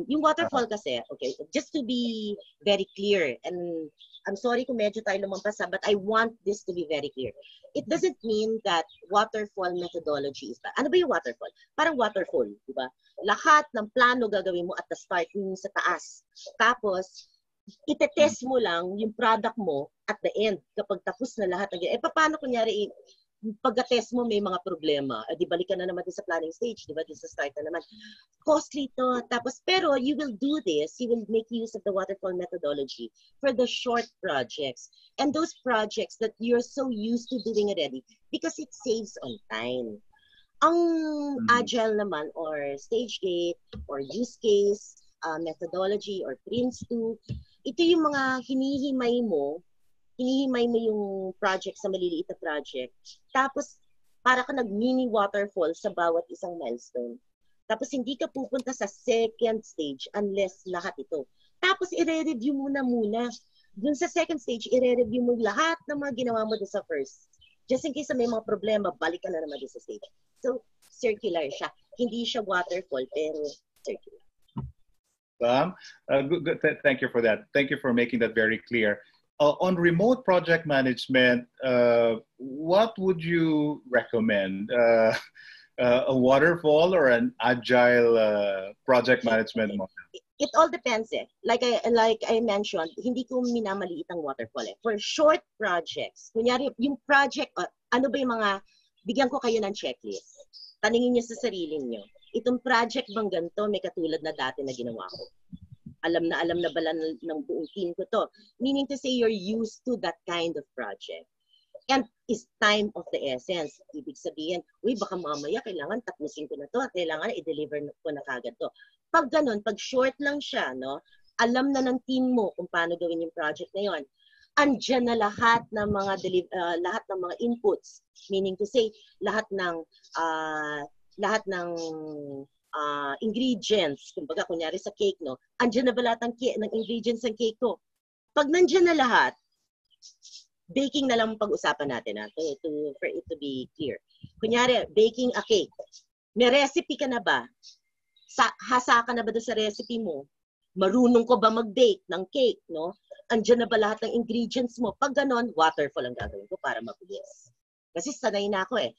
Yung waterfall kasi, okay, just to be very clear, and I'm sorry kung medyo tayo lumampas but I want this to be very clear. It doesn't mean that waterfall methodology is bad. Ano ba yung waterfall? Parang waterfall, di ba? Lahat ng plano gagawin mo at the start, yung sa taas. Tapos, itetest mo lang yung product mo at the end, kapag tapos na lahat. Paano kunyari, pagka-test mo may mga problema, di balik ka na naman sa planning stage, di ba? Di sa start na naman. Costly to. Tapos, pero you will do this, you will make use of the waterfall methodology for the short projects and those projects that you're so used to doing already because it saves on time. Ang agile naman or stage gate or use case methodology or Prince2, ito yung mga hinihimay mo yung project sa maliliit na project. Tapos, para ka nag-mini waterfall sa bawat isang milestone. Tapos, hindi ka pupunta sa second stage unless lahat ito. Tapos, i-review mo na muna. Dun sa second stage, i-review mo lahat ng mga ginawa mo dun sa first. Just in case may mga problema, balik ka na naman dun sa stage. So, circular siya. Hindi siya waterfall, pero circular. Good. Thank you for that. Thank you for making that very clear. On remote project management, what would you recommend? A waterfall or an agile project management model? It all depends eh. Like I mentioned, hindi ko minamaliit ang waterfall eh. For short projects, kunyari yung project, ano ba yung mga, bigyan ko kayo ng checklist. Taningin niyo sa sarili niyo, itong project bang ganito may katulad na dati na ginawa ko? Alam na bala ng buong team ko to. Meaning to say you're used to that kind of project. And is time of the essence. Ibig sabihin, uy, baka mamaya kailangan tapusin ko na to at kailangan i-deliver ko na kagad to. Pag ganun, pag short lang siya, no, alam na ng team mo kung paano gawin yung project na yon. Andyan na lahat ng mga inputs. Meaning to say, lahat ng ingredients, kumbaga kunyari sa cake, no, andyan na ba lahat ng ingredients ng cake ko? Pag nandyan na lahat, baking na lang pag-usapan natin for it to be clear. Kunyari, baking a cake. May recipe ka na ba? Hasa ka na ba doon sa recipe mo? Marunong ko ba mag-bake ng cake, no? Andiyan na ba lahat ng ingredients mo? Pag ganon, waterfall ang gagawin ko para mabilis. Kasi sanay na ako eh.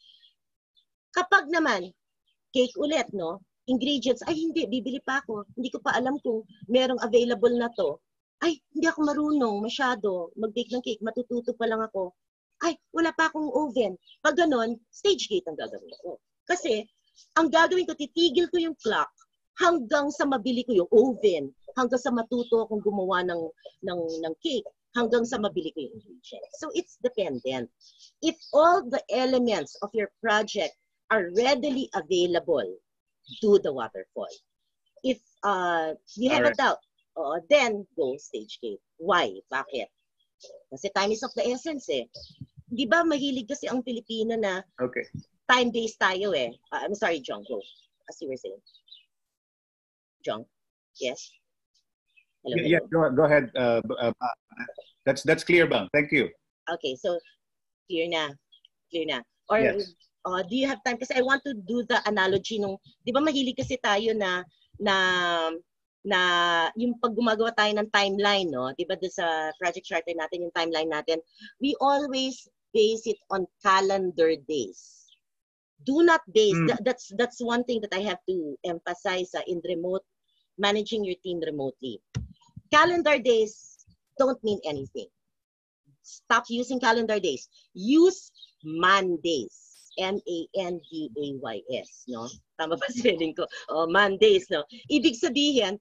Kapag naman, cake ulit, no? Ingredients, ay hindi, bibili pa ako. Hindi ko pa alam kung merong available na to. Ay, hindi ako marunong masyado mag-bake ng cake. Matututo pa lang ako. Ay, wala pa akong oven. Pag ganon, stage gate ang gagawin ko. Kasi, ang gagawin ko, titigil ko yung clock hanggang sa mabili ko yung oven, hanggang sa matuto akong gumawa ng cake, hanggang sa mabili ko yung ingredients. So, it's dependent. If all the elements of your project are readily available, do the waterfall. If you have a doubt, then go stage gate. Why? Bakit? Kasi time is of the essence eh. Di ba mahilig kasi ang Pilipino na time-based tayo eh. I'm sorry, John, go. As you were saying. John? Yes? Hello, hello? Yeah, go ahead. That's clear, Bang. Thank you. Okay, so clear na. Or yes. Do you have time? Kasi I want to do the analogy nung, di ba mahilig kasi tayo na yung pag gumagawa tayo ng timeline, no? Di ba sa project charter natin, yung timeline natin, we always base it on calendar days. Do not base, that's one thing that I have to emphasize in remote, managing your team remotely. Calendar days don't mean anything. Stop using calendar days. Use Mondays. Mandays, no? Tama ba spelling ko? Mondays, no? Ibig sabihin,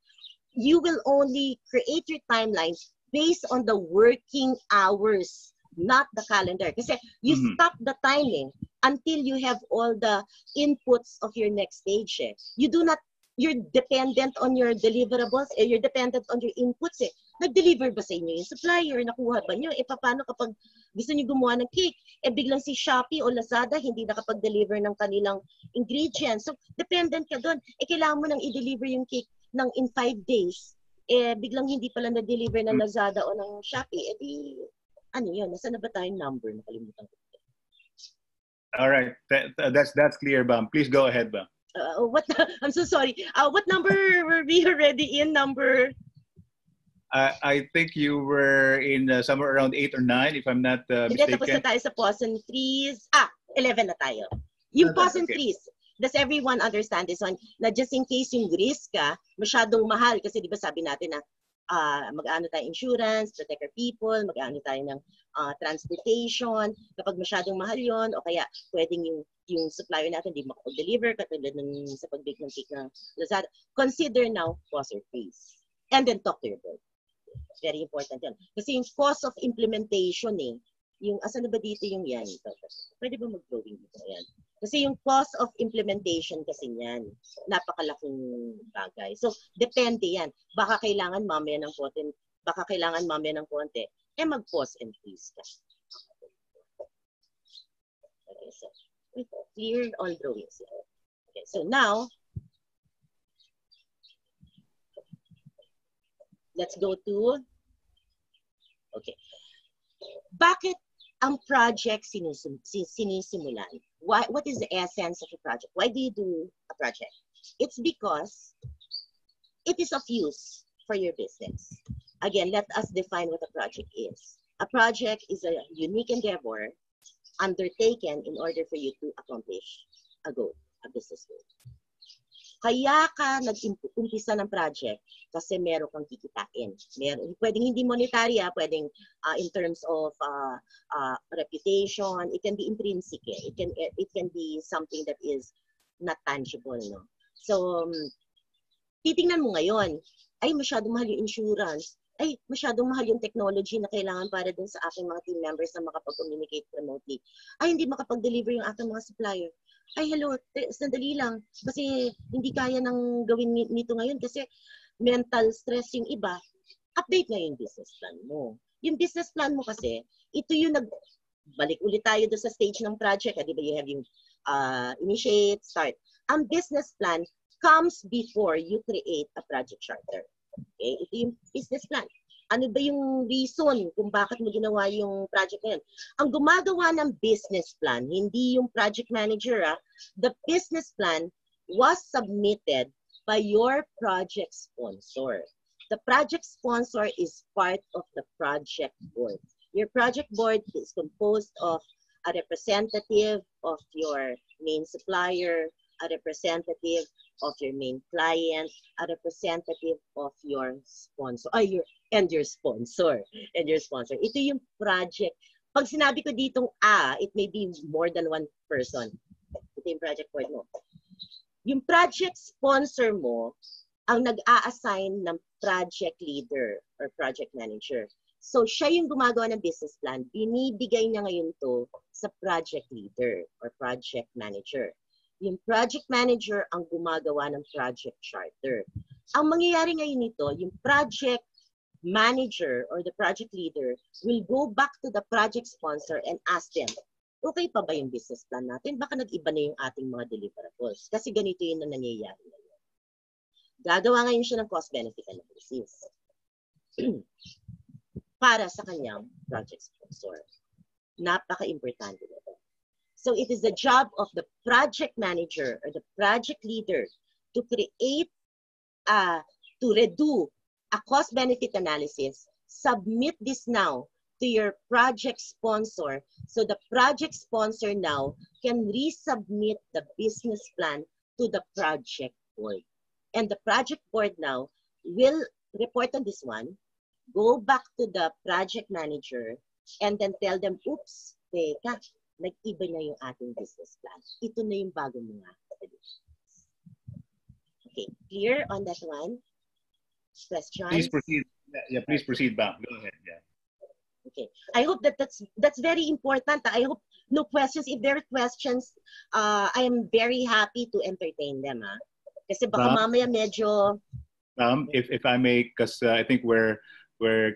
you will only create your timelines based on the working hours, not the calendar. Kasi you stop the timing until you have all the inputs of your next stage. Eh. You're dependent on your deliverables, you're dependent on your inputs. Eh. Nag-deliver ba sa inyo yung supplier? Nakuha ba nyo? Paano kapag gusto nyo gumawa ng cake? Biglang si Shopee o Lazada hindi nakapag-deliver ng kanilang ingredients. So, dependent ka doon. Kailangan mo nang i-deliver yung cake in 5 days. Biglang hindi pala na-deliver ng Lazada o ng Shopee. Ano yun? Nasaan na ba tayong number? Nakalimutan ko. All right. That's clear, Bam. Please go ahead, Bam. I'm so sorry. What number were we already in? Number? I think you were in somewhere around 8 or 9, if I'm not mistaken. Tapos na tayo sa pause and freeze. 11 na tayo. Yung pause and freeze. Does everyone understand this one? Na just in case yung risk masyadong mahal. Kasi di ba sabi natin na mag-ano tayo insurance, protect our people, mag-ano tayo ng transportation. Kapag masyadong mahal yon o kaya pwedeng yung supplier natin di makapag-deliver katulad ng sa pag-bake ng cake ng Lazada. Consider now pause or freeze. And then talk to your board. Very important yan. Kasi yung cost of implementation yung asan na ba dito yung yan? Pwede ba mag-drawing dito? Yan. Kasi yung cost of implementation kasi yan, napakalaking bagay. So, depende yan. Baka kailangan mamaya ng konti, mag-pause and freeze ka. Okay, so, clear all drawings. Okay, so now, let's go to, okay. Bakit ang project sinisimulan? What is the essence of a project? Why do you do a project? It's because it is of use for your business. Again, let us define what a project is. A project is a unique endeavor undertaken in order for you to accomplish a goal, a business goal. Kaya ka nag-umpisa ng project kasi meron kang kikitain. Pwedeng hindi monetary, pwedeng in terms of reputation. It can be intrinsic. It can be something that is not tangible. No? So, titingnan mo ngayon, ay masyadong mahal yung insurance. Ay, masyadong mahal yung technology na kailangan para dun sa aking mga team members na makapag-communicate remotely. Ay, hindi makapag-deliver yung aking mga supplier. Ay, hello, sandali lang. Kasi hindi kaya nang gawin nito ngayon kasi mental stress yung iba. Update na yung business plan mo. Yung business plan mo kasi, ito yung balik ulit tayo doon sa stage ng project. Di ba you have yung initiate, start. Ang business plan comes before you create a project charter. Okay? Ito yung business plan. Ano ba yung reason kung bakit mo ginawa yung project na yun? Ang gumagawa ng business plan, hindi yung project manager. The business plan was submitted by your project sponsor. The project sponsor is part of the project board. Your project board is composed of a representative of your main supplier, a representative of your main client, a representative of your sponsor, your sponsor. Ito yung project. Pag sinabi ko ditong it may be more than one person. Ito yung project board mo. Yung project sponsor mo, ang nag-a-assign ng project leader or project manager. So, siya yung gumagawa ng business plan. Binibigay niya ngayon to sa project leader or project manager. Yung project manager ang gumagawa ng project charter. Ang mangyayari ngayon nito, yung project manager or the project leader will go back to the project sponsor and ask them, okay pa ba yung business plan natin? Baka nag-iba na yung ating mga deliverables. Kasi ganito yun na nangyayari ngayon. Gagawa ngayon siya ng cost-benefit analysis para sa kanyang project sponsor. Napaka-importante nito. So it is the job of the project manager or the project leader to create, to redo a cost-benefit analysis, submit this now to your project sponsor so the project sponsor now can resubmit the business plan to the project board. And the project board now will report on this one, go back to the project manager, and then tell them, oops, teka, nag-iba na yung ating business plan. Ito na yung bago mga solutions. Okay, clear on that one? Questions? Please proceed. Yeah, please proceed, Bam. Go ahead. Yeah. Okay. I hope that's very important. I hope no questions. If there are questions, I am very happy to entertain them. Kasi baka mamaya medyo... if I may, because I think we're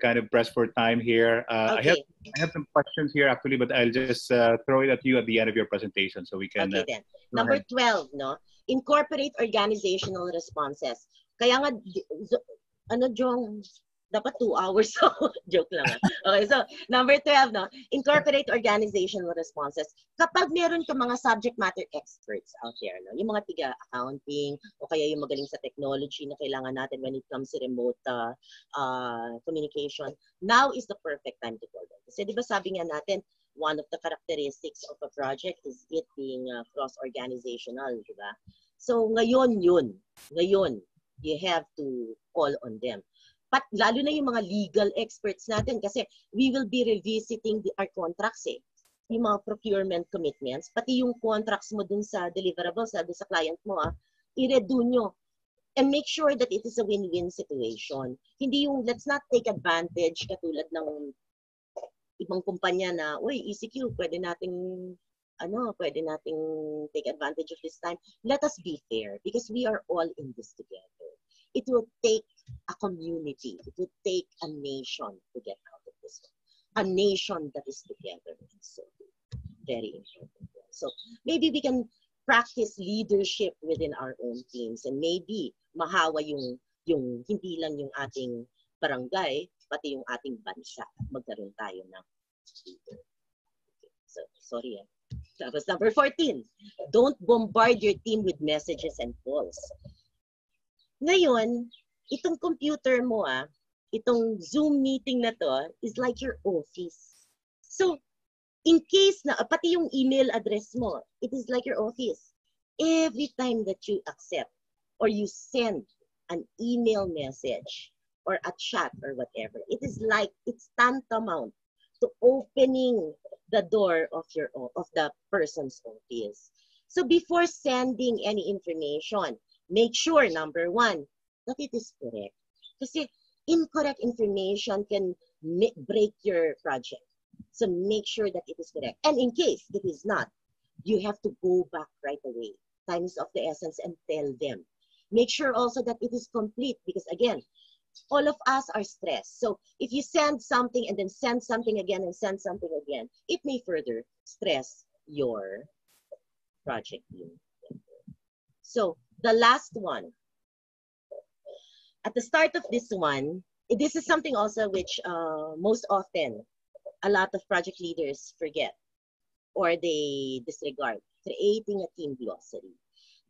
kind of pressed for time here. Okay. I have some questions here actually, but I'll just throw it at you at the end of your presentation so we can. Okay then. Number 12, no? Incorporate organizational responses. Kaya nga, Jong, dapat 2 hours. Joke lang. Okay, so number 12, no? Incorporate organizational responses. Kapag meron ka mga subject matter experts out there, no? Yung mga tiga-accounting o kaya yung magaling sa technology na kailangan natin when it comes to remote communication, now is the perfect time to call them. Kasi di ba sabi nga natin, one of the characteristics of a project is it being cross-organizational, di ba? So ngayon yun. Ngayon, you have to call on them. But lalo na yung mga legal experts natin kasi we will be revisiting our contracts yung mga procurement commitments, pati yung contracts mo dun sa deliverables, dun sa client mo, i-redo nyo. And make sure that it is a win-win situation. Hindi yung let's not take advantage katulad ng ibang kumpanya na, uy, ECQ, pwede nating take advantage of this time. Let us be fair because we are all in this together. It will take a community. It will take a nation to get out of this one. A nation that is together. So very important. So maybe we can practice leadership within our own teams and maybe mahawa yung hindi lang yung ating barangay, pati yung ating bansa. Magkaroon tayo ng leader. Okay. So sorry. That was number 14. Don't bombard your team with messages and calls. Ngayon, itong computer mo, itong Zoom meeting na to is like your office. So, in case na, pati yung email address mo, it is like your office. Every time that you accept or you send an email message or a chat or whatever, it is like, it's tantamount to opening the door of the person's office. So before sending any information, make sure, number one, that it is correct. Kasi incorrect information can break your project. So make sure that it is correct. And in case it is not, you have to go back right away. Time is of the essence, and tell them. Make sure also that it is complete, because again, all of us are stressed. So if you send something and then send something again and send something again, it may further stress your project team. So the last one, at the start of this one, this is something also which most often a lot of project leaders forget or they disregard: creating a team glossary.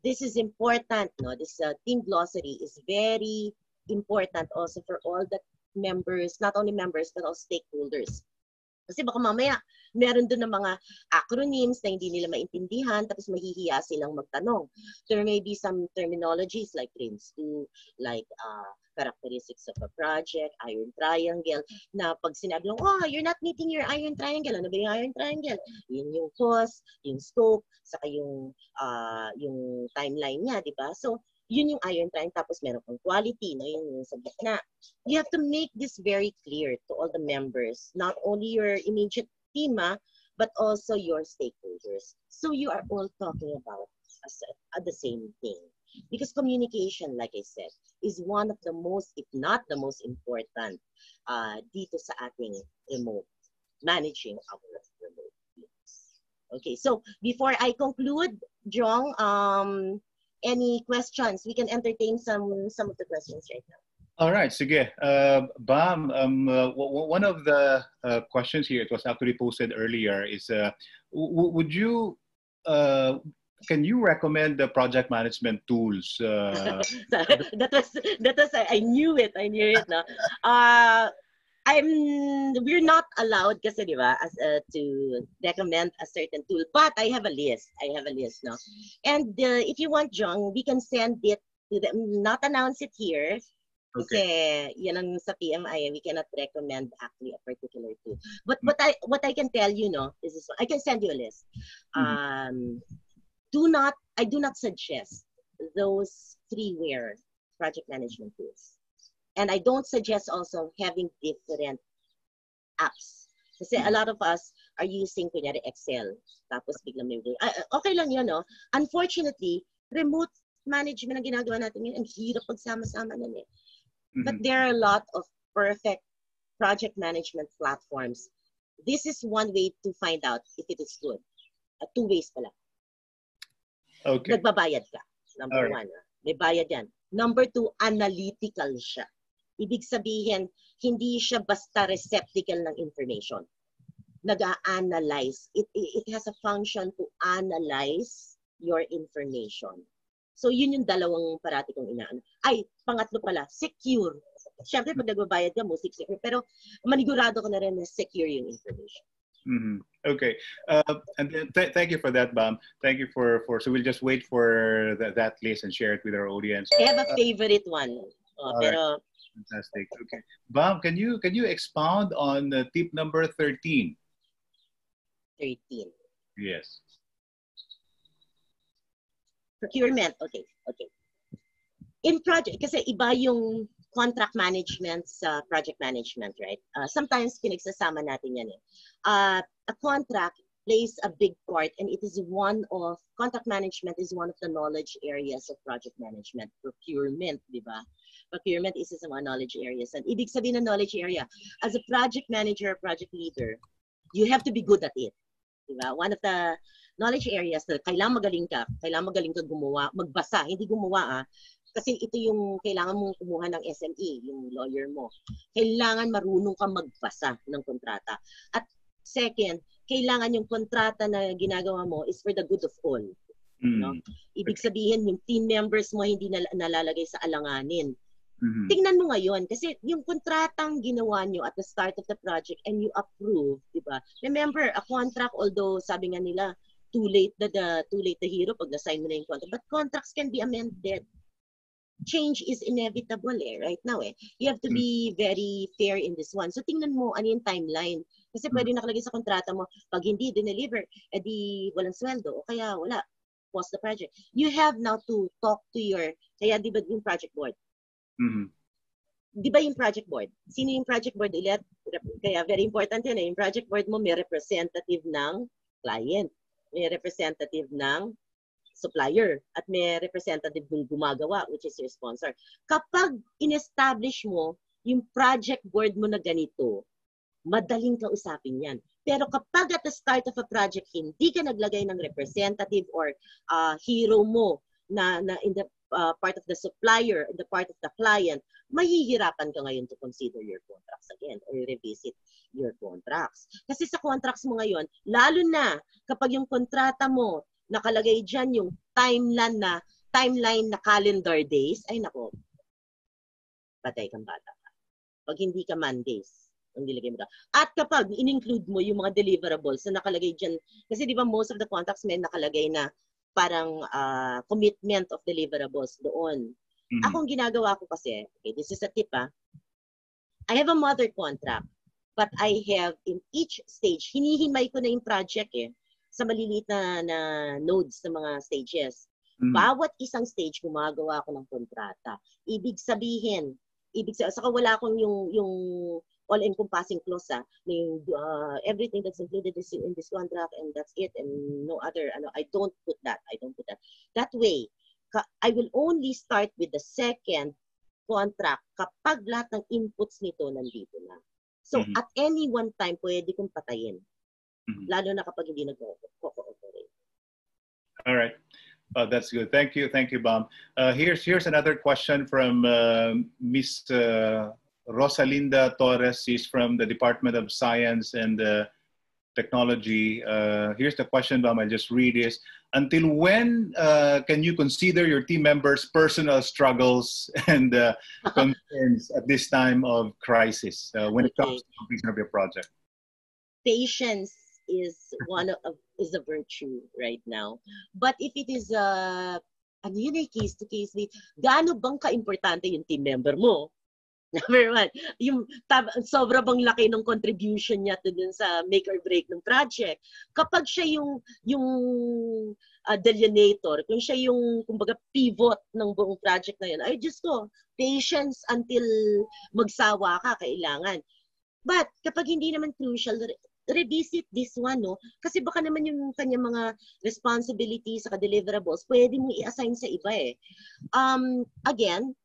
This is important, no? This team glossary is very important also for all the members, not only members, but also stakeholders. Kasi baka mamaya, meron doon ng mga acronyms na hindi nila maintindihan, tapos mahihiya silang magtanong. There may be some terminologies like PRINCE2, like characteristics of a project, iron triangle, na pag sinabi lang, oh, you're not meeting your iron triangle. Ano ba yung iron triangle? Yun yung cost, yung scope, saka yung timeline niya, di ba? So, yun yung iron triangle, tapos meron pang quality, no? Yung sa gitna. You have to make this very clear to all the members, not only your immediate team, but also your stakeholders. So you are all talking about the same thing. Because communication, like I said, is one of the most, if not the most important, dito sa ating managing our remote teams. Okay, so before I conclude, Jong, any questions? We can entertain some of the questions right now. All right, sige. Bam, one of the questions here, it was actually posted earlier, is would you, can you recommend the project management tools? that was I knew it, no? We're not allowed kasi, di ba, to recommend a certain tool, but I have a list, no? And if you want, Jong, we can send it to them, not announce it here. Kasi yan ang sa PMI, we cannot recommend actually a particular tool. But what I can tell you, no, is this one. I can send you a list. I do not suggest those freeware project management tools. And I don't suggest also having different apps. Kasi a lot of us are using, kunyari, Excel. Tapos biglang may okay lang yun, no? Unfortunately, remote management ang ginagawa natin yun. Ang hirap pagsama-sama nun eh. But there are a lot of perfect project management platforms. This is one way to find out if it is good. Two ways pala. Okay. Nagbabayad ka. Number one. May bayad yan. Number two, analytical siya. Ibig sabihin, hindi siya basta receptacle ng information. Nag-a-analyze. It has a function to analyze your information. So, yun yung dalawang parati kong inaano. Ay, pangatlo pala, secure. Siyempre, pag nagbabayad ka, most secure. Pero, manigurado ko na rin na secure yung information. Okay. And then thank you for that, Bam. Thank you for so we'll just wait for that list and share it with our audience. I have a favorite one. Pero, right. Fantastic. Okay. Bam, can you expound on tip number 13? 13. Yes. Procurement. Okay. In project, kasi iba yung contract management sa project management, right? Sometimes pinagsasama natin yan eh. A contract plays a big part, and contract management is one of the knowledge areas of project management. Procurement, di ba? Procurement is isa sa mga knowledge areas. And ibig sabihin ng knowledge area, as a project manager or project leader, you have to be good at it. Di ba? One of the knowledge areas na kailangan magaling ka gumawa, magbasa, hindi gumawa kasi ito yung kailangan mong kumuha ng SME, yung lawyer mo. Kailangan marunong ka magbasa ng kontrata. At second, kailangan yung kontrata na ginagawa mo is for the good of all. No? Ibig sabihin, yung team members mo hindi nalalagay sa alanganin. Tingnan mo ngayon, kasi yung kontratang ginawa nyo at the start of the project and you approve, di ba? Remember, a contract, although sabi nga nila, too late the hero pag na-sign mo na yung contract, but contracts can be amended. Change is inevitable right now You have to be very fair in this one. So tingnan mo, ano yung timeline? Kasi pwede nakalagay sa kontrata mo, pag hindi dineliver, edi walang sweldo, o kaya wala, pause the project. You have now to talk to your, kaya di ba yung project board? Di ba yung project board? Sino yung project board ulit? Kaya very important yun Yung project board mo may representative ng client, may representative ng supplier, at may representative ng gumagawa, which is your sponsor. Kapag in-establish mo yung project board mo na ganito, madaling kausapin yan. Pero kapag at the start of a project, hindi ka naglagay ng representative or hero mo na in the part of the supplier, in the part of the client, mahihirapan ka ngayon to consider your contracts again or revisit your contracts. Kasi sa contracts mo ngayon, lalo na kapag yung kontrata mo, nakalagay dyan yung timeline na calendar days, ay nako, patay kang bata ka. Pag hindi ka Mondays, ang nilagay mo daw. At kapag in-include mo yung mga deliverables na nakalagay dyan, kasi di ba most of the contracts may nakalagay na parang commitment of deliverables doon. Akong ginagawa ko kasi, okay, this is a tip I have a mother contract, but I have in each stage, hinihimay ko na yung project sa maliliit na nodes na mga stages. Bawat isang stage, gumagawa ko ng kontrata. Ibig sabihin, saka wala akong yung all-encompassing clause everything that's included in this contract and that's it and no other I don't put that. That way, I will only start with the second contract kapag lahat ng inputs nito nandito na. So at any one time pwede kong patayin. Lalo na kapag hindi nag-cooperate. All right. That's good. Thank you, Bam. Here's another question from Miss Rosalinda Torres. She's from the Department of Science and Technology. Here's the question, Bam. I'll just read this. Until when can you consider your team members' personal struggles and concerns at this time of crisis when it comes to the completion of your project? Patience is is a virtue right now. But if it is case to case, gaano bang ka-importante yung team member mo? Number one, yung sobra bang laki ng contribution niya to dun sa make or break ng project. Kapag siya yung delineator, kung siya yung kumbaga pivot ng buong project na yun, ay Diyos ko, patience until magsawa ka kailangan. But kapag hindi naman crucial, revisit this one, Kasi baka naman yung kanya mga responsibilities sa deliverables, pwede mong i-assign sa iba Again,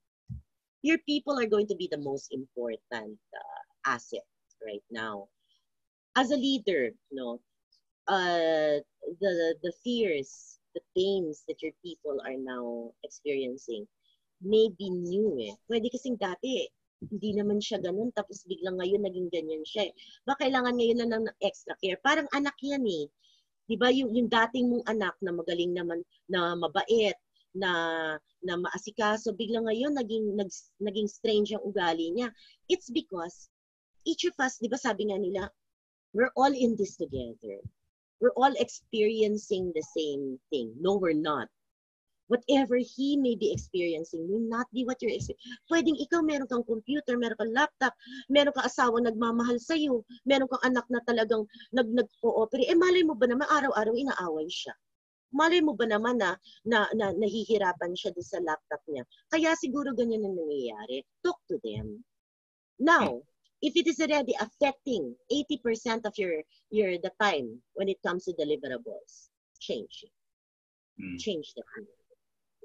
your people are going to be the most important asset right now. As a leader, the fears, the pains that your people are now experiencing may be new Pwede kasing dati, hindi naman siya ganun, tapos biglang ngayon naging ganyan siya Baka kailangan ngayon na ng extra care. Parang anak yan Di ba yung dating mong anak na magaling naman, na mabait, na maasikaso, biglang ngayon naging strange ang ugali niya. It's because each of us, di ba sabi nga nila, we're all in this together. We're all experiencing the same thing. No, we're not. Whatever he may be experiencing may not be what you're experiencing. Pwedeng ikaw meron kang computer, meron kang laptop, meron kang asawang nagmamahal sa'yo, meron kang anak na talagang nag-cooperate. Malay mo ba naman araw-araw inaaway siya? Malay mo ba naman na nahihirapan siya doon sa laptop niya? Kaya siguro ganyan ang nangyayari. Talk to them. Now, if it is already affecting 80% of the time when it comes to deliverables, change it. Change that.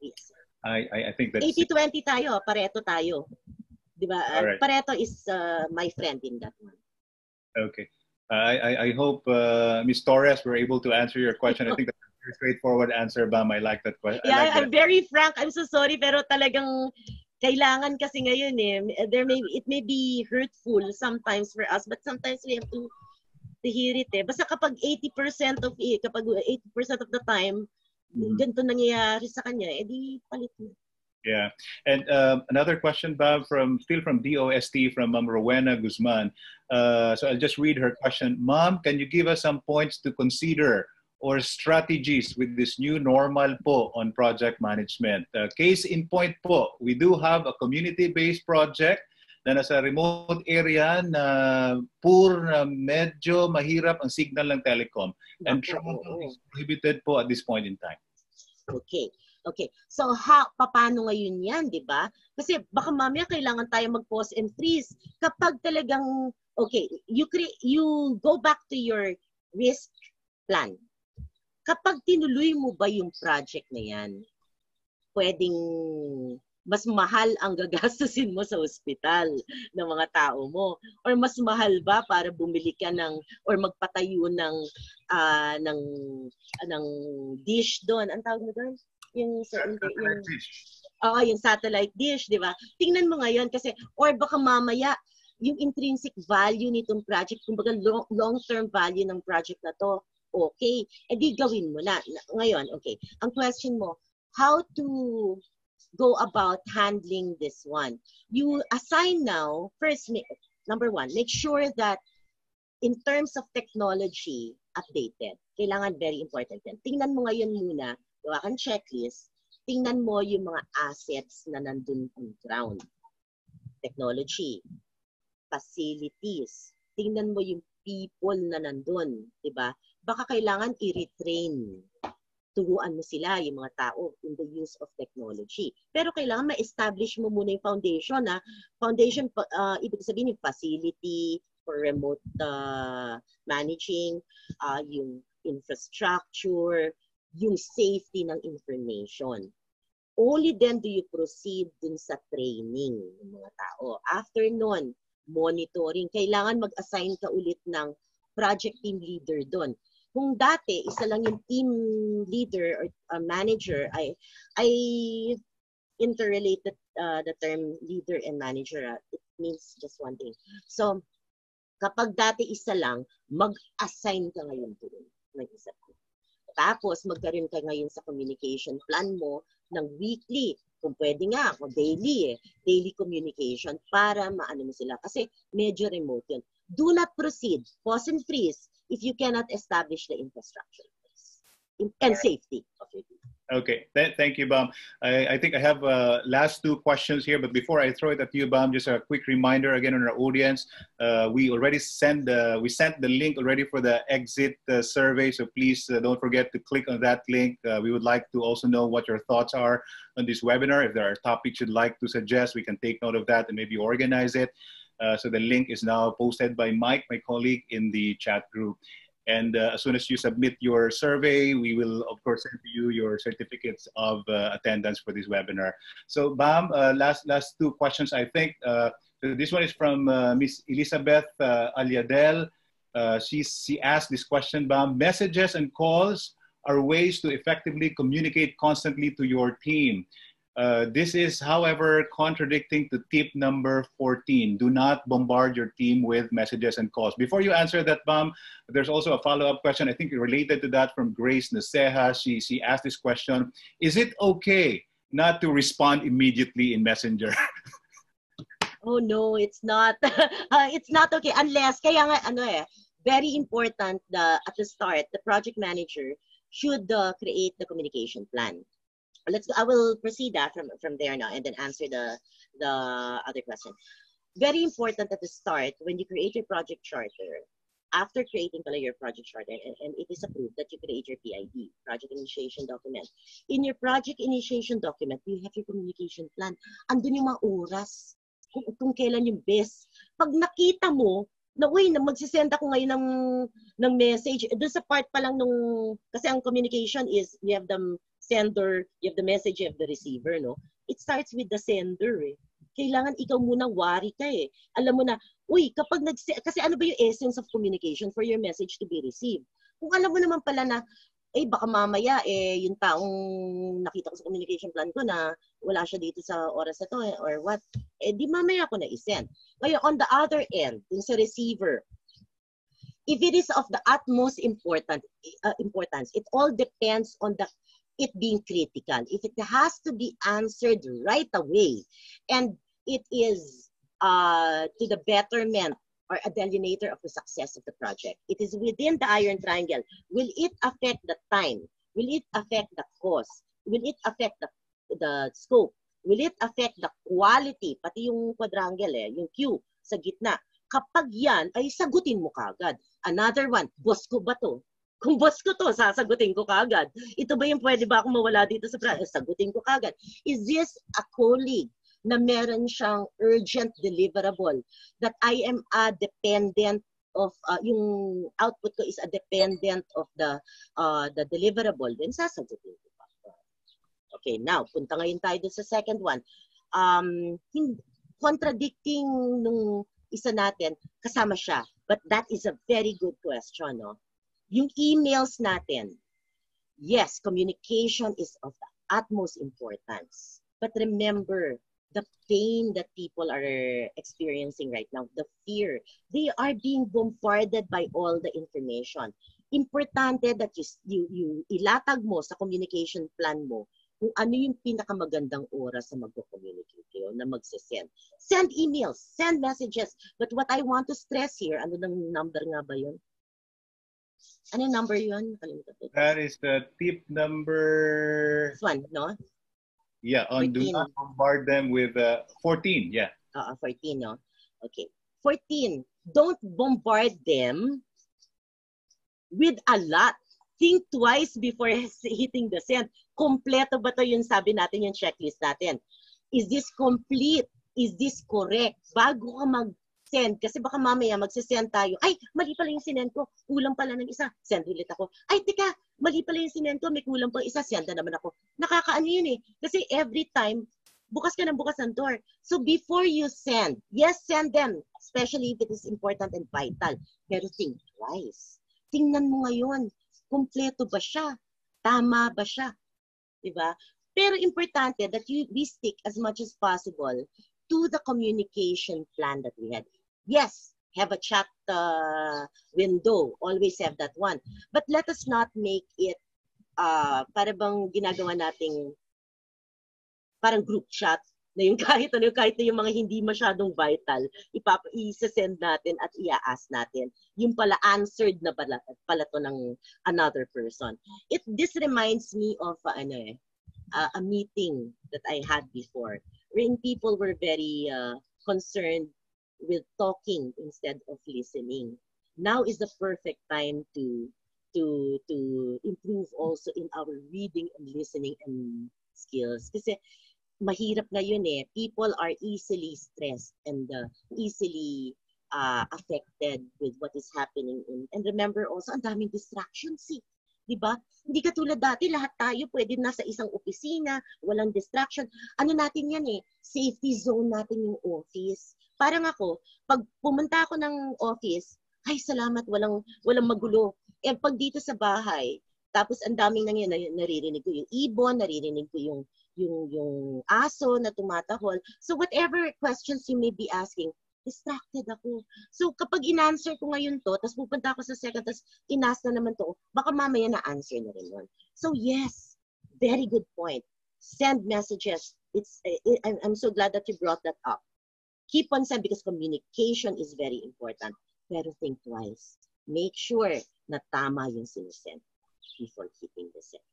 Yes. I think that's 80-20 tayo, Pareto tayo. Di ba? Right. Pareto is my friend in that one. Okay. I hope Ms. Torres were able to answer your question. I think that's a very straightforward answer, Bam. I like that question. Yeah, I'm very frank. I'm so sorry, pero talagang kailangan kasi ngayon it may be hurtful sometimes for us, but sometimes we have to hear it Basta kapag 80% of the time, ganito nangyayari sa kanya, edi palit mo. Yeah. And another question, Bob, still from DOST, from Ma'am Rowena Guzman. So I'll just read her question. Ma'am, can you give us some points to consider or strategies with this new normal po on project management? Case in point po, we do have a community-based project na nasa remote area na medyo mahirap ang signal ng telecom. And travel is prohibited po at this point in time. Okay. Okay. So, paano ngayon yan, di ba? Kasi baka mamaya kailangan tayo mag-pause and freeze. Kapag talagang, okay, you go back to your risk plan. Kapag tinuloy mo ba yung project na yan, pwedeng mas mahal ang gagastusin mo sa ospital ng mga tao mo, or mas mahal ba para bumili ka ng or magpatayo ng dish doon, ang tawag mo doon, yung satellite dish, di ba? Tingnan mo ngayon kasi, or baka mamaya yung intrinsic value nitong project, kumbaga long-term value ng project na to, okay, edi gawin mo na ngayon. Okay, ang question mo, how to go about handling this one? You assign now, first, number one, make sure that in terms of technology, updated. Kailangan, very important yan. Tingnan mo ngayon muna, gawa kang checklist, tingnan mo yung mga assets na nandun on ground. Technology, facilities, tingnan mo yung people na nandun, diba? Baka kailangan i-retrain. Turuan mo sila, yung mga tao, in the use of technology. Pero kailangan ma-establish mo muna yung foundation. Foundation, ibig sabihin yung facility for remote managing, yung infrastructure, yung safety ng information. Only then do you proceed dun sa training ng mga tao. After nun, monitoring. Kailangan mag-assign ka ulit ng project team leader dun. Kung dati, isa lang yung team leader or manager, I interrelated the term leader and manager. It means just one thing. So, kapag dati isa lang, mag-assign ka ngayon doon. Mag-isa. Tapos, magkaroon ka ngayon sa communication plan mo ng weekly. Kung pwede nga, o daily daily communication para maano mo sila. Kasi medyo remote yun. Do not proceed. Pause and freeze if you cannot establish the infrastructure and safety of your team. Okay, thank you, Bam. I think I have last two questions here, but before I throw it at you, Bam, just a quick reminder again on our audience. We already sent the link already for the exit survey, so please don't forget to click on that link. We would like to also know what your thoughts are on this webinar. If there are topics you'd like to suggest, we can take note of that and maybe organize it. So the link is now posted by Mike, my colleague, in the chat group. And as soon as you submit your survey, we will, of course, send to you your certificates of attendance for this webinar. So, Bam, last two questions, I think. So this one is from Miss Elizabeth Aliadel. She asked this question, Bam. Messages and calls are ways to effectively communicate constantly to your team. This is, however, contradicting to tip number 14. Do not bombard your team with messages and calls. Before you answer that, Bam, there's also a follow-up question, I think related to that, from Grace Naseha. She asked this question: is it okay not to respond immediately in Messenger? Oh no, it's not. It's not okay unless, kaya nga, very important at the start, the project manager should create the communication plan. I will proceed that from there now and then answer the other question. Very important at the start, when you create your project charter, after creating your project charter, and it is approved that you create your PID, project initiation document. In your project initiation document, you have your communication plan. Andun yung mga oras, kung kailan yung best. Pag nakita mo, na magsisend ako ngayon ng message, doon sa part pa lang kasi ang communication is, you have the sender, you have the message, you have the receiver, no? It starts with the sender, eh. Kailangan ikaw muna wari ka, eh. Alam mo na, kapag kasi ano ba yung essence of communication? For your message to be received. Kung alam mo naman pala na, baka mamaya, yung taong nakita ko sa communication plan ko na wala siya dito sa oras na to, or what, di mamaya ko na isend. Ngayon, on the other end, yung sa receiver, if it is of the utmost importance, it all depends on the it being critical, if it has to be answered right away, and it is to the betterment or a delineator of the success of the project, it is within the iron triangle, will it affect the time? Will it affect the cost? Will it affect the scope? Will it affect the quality? Pati yung quadrangle, yung Q sa gitna. Kapag yan, ay sagutin mo kagad. Another one, boss ko ba to? Kung boss ko to, sasagutin ko kagad. Ito ba yung pwede ba akong mawala dito sa project? Sagutin ko kagad. Is this a colleague na meron siyang urgent deliverable that I am a dependent of, yung output ko is a dependent of the deliverable, then sasagutin ko pa. Okay, now, punta ngayon tayo dun sa second one. Contradicting nung isa natin, kasama siya. But that is a very good question, no? Yung emails natin, yes, communication is of the utmost importance. But remember, the pain that people are experiencing right now, the fear, they are being bombarded by all the information. Importante that you ilatag mo sa communication plan mo kung ano yung pinakamagandang oras na mag-communicate kayo, na magsisend. Send emails, send messages. But what I want to stress here, ano nang number nga ba yun? Ano yung number yun? That is the tip number... This one, no? Yeah, on 14. Do not bombard them with 14, yeah. 14, no? Okay. 14, don't bombard them with a lot. Think twice before hitting the send. Kompleto ba to yung sabi natin, yung checklist natin? Is this complete? Is this correct? Bago ka mag-send, kasi baka mamaya magsisend tayo, ay, mali pala yung sinend ko, kulang pala ng isa, send ulit ako. Ay, tika, mali pala yung sinend ko, may kulang pang isa, send na naman ako. Nakakaano yun eh. Kasi every time, bukas ka ng bukas ng door. So before you send, yes, send them, especially if it is important and vital. Pero think twice. Tingnan mo ngayon, kumpleto ba siya? Tama ba siya? Diba? Pero importante that we stick as much as possible to the communication plan that we had. Yes, have a chat window. Always have that one. But let us not make it para bang ginagawa nating parang group chat na yung kahit ano, kahit na yung mga hindi masyadong vital, i-send natin at i-ask natin. Yung pala answered na pala to ng another person. This reminds me of a meeting that I had before, wherein people were very concerned with talking instead of listening. Now is the perfect time to improve also in our reading and listening and skills. Kasi mahirap ngayon eh. People are easily stressed and easily affected with what is happening. And remember also, ang daming distractions eh. Diba? Hindi katulad dati, lahat tayo pwede nasa isang opisina, walang distraction. Ano natin yan eh? Safety zone natin yung office. Parang ako, pag pumunta ako ng office, ay salamat, walang magulo. Eh pag dito sa bahay, tapos ang daming naririnig ko yung ibon, naririnig ko yung aso na tumatahol. So whatever questions you may be asking, distracted ako. So kapag in-answer ko ngayon to, tapos pupunta ako sa second, tapos in-ask na naman to, baka mamaya na-answer na rin yun. So yes, very good point. Send messages. I'm so glad that you brought that up. Keep on sending because communication is very important. Pero think twice. Make sure na tama yung sinisend before hitting the send.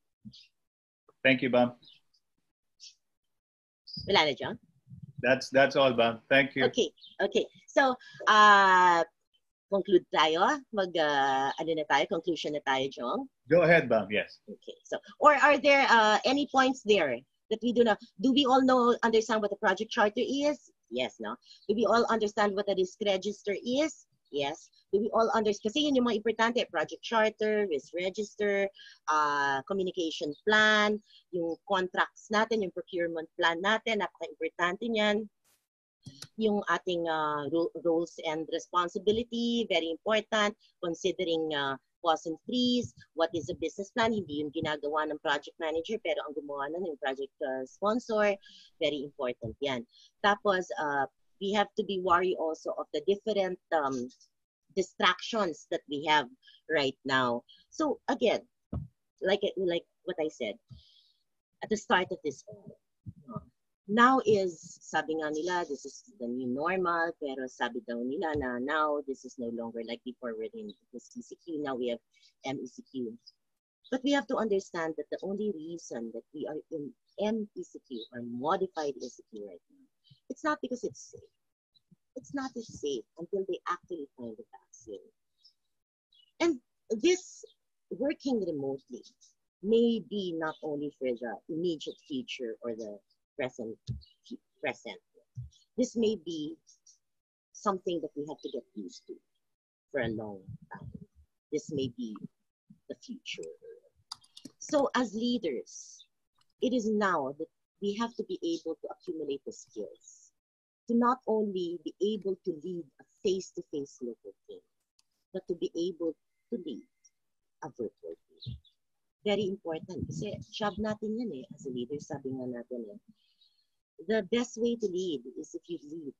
Thank you, Bam. Wala na, John? That's all, Bam. Thank you. Okay. So, conclude tayo. Conclusion na tayo, John? Go ahead, Bam. Yes. Okay. So, or are there any points there that we do not? Do we all understand what the project charter is? Yes, no? Do we all understand what the risk register is? Yes. Do we all understand? Kasi yun yung mga importante, project charter, risk register, communication plan, yung contracts natin, yung procurement plan natin, napaka-importante niyan. Yung ating roles and responsibility, very important, considering cost and freeze, what is a business plan, hindi yung ginagawa ng project manager, pero ang gumawa na ng project sponsor, very important yan. Tapos, we have to be wary also of the different distractions that we have right now. So again, like what I said at the start of this all. Now is, sabi nga nila, this is the new normal, pero sabi daw nila na now this is no longer like before we're in this ECQ, now we have MECQ. But we have to understand that the only reason that we are in MECQ or modified ECQ right now, it's not because it's safe. It's not as safe until they actually find the vaccine. And this working remotely may be not only for the immediate future or the present. This may be something that we have to get used to for a long time. This may be the future. So as leaders, it is now that we have to be able to accumulate the skills to not only be able to lead a face-to-face local team, but to be able to lead a virtual team. Very important kasi job natin yan eh, as a leader, sabi nga natin eh. The best way to lead is if you lead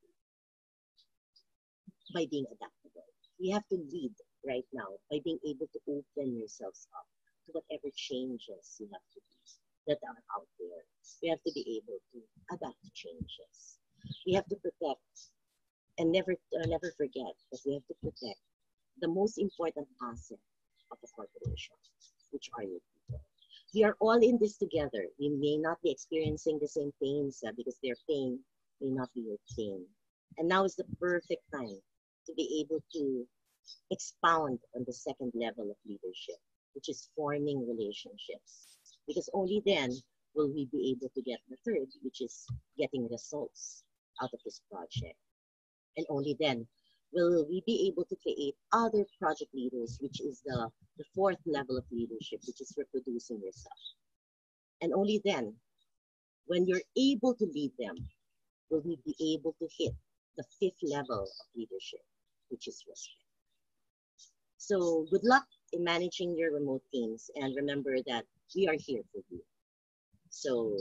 by being adaptable. You have to lead right now by being able to open yourselves up to whatever changes you have to do that are out there. We have to be able to adapt to changes. We have to protect and never forget that we have to protect the most important asset of a corporation, which are your people. We are all in this together. We may not be experiencing the same pains because their pain may not be your pain. And now is the perfect time to be able to expound on the second level of leadership, which is forming relationships. Because only then will we be able to get the third, which is getting results out of this project. And only then will we be able to create other project leaders, which is the fourth level of leadership, which is reproducing yourself. And only then, when you're able to lead them, will we be able to hit the fifth level of leadership, which is respect. So good luck in managing your remote teams, and remember that we are here for you. So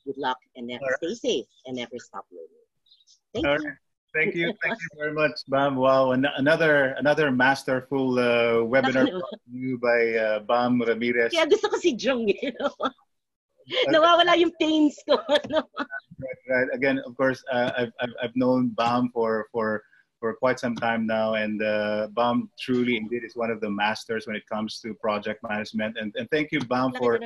good luck and stay safe and never stop learning. Thank you. Thank you very much, Bam. Wow, another masterful webinar brought to you by Bam Ramirez. Kaya gusto ko si Jong, nawawala yung pains ko. Right. Again, of course, I've known Bam for quite some time now, and Bam truly indeed is one of the masters when it comes to project management. And thank you, Bam, for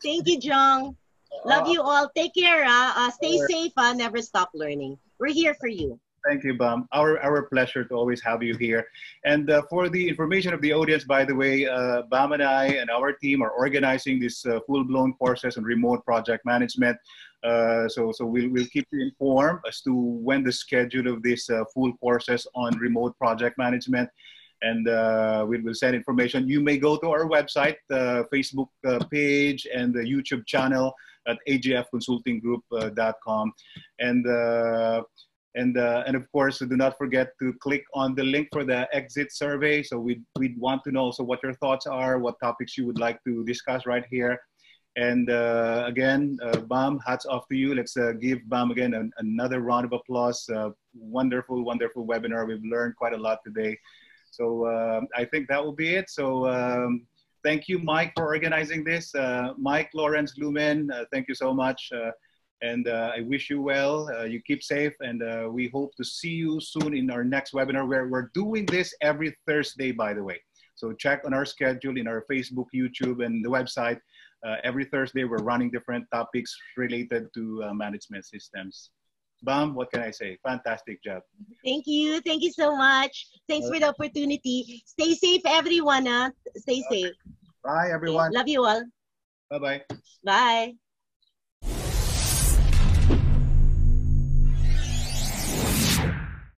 thank you, Jong. Love you all. Take care. Stay safe. Never stop learning. We're here for you. Thank you, Bam. Our pleasure to always have you here. And for the information of the audience, by the way, Bam and I and our team are organizing this full-blown courses on remote project management. So we'll keep you informed as to when the schedule of this full courses on remote project management. And we'll send information. You may go to our website, Facebook page, and the YouTube channel at agfconsultinggroup.com. And of course, do not forget to click on the link for the exit survey. So we'd want to know also what your thoughts are, what topics you would like to discuss right here. And again, Bam, hats off to you. Let's give Bam again another round of applause. Wonderful, wonderful webinar. We've learned quite a lot today. So I think that will be it. So thank you, Mike, for organizing this. Mike Lawrence Lumen, thank you so much. And I wish you well. You keep safe, and we hope to see you soon in our next webinar, where we're doing this every Thursday, by the way. So check on our schedule in our Facebook, YouTube, and the website. Every Thursday, we're running different topics related to management systems. Bam, what can I say? Fantastic job. Thank you. Thank you so much. Thanks for the opportunity. Stay safe, everyone. Stay safe. Bye, everyone. Love you all. Bye-bye. Bye.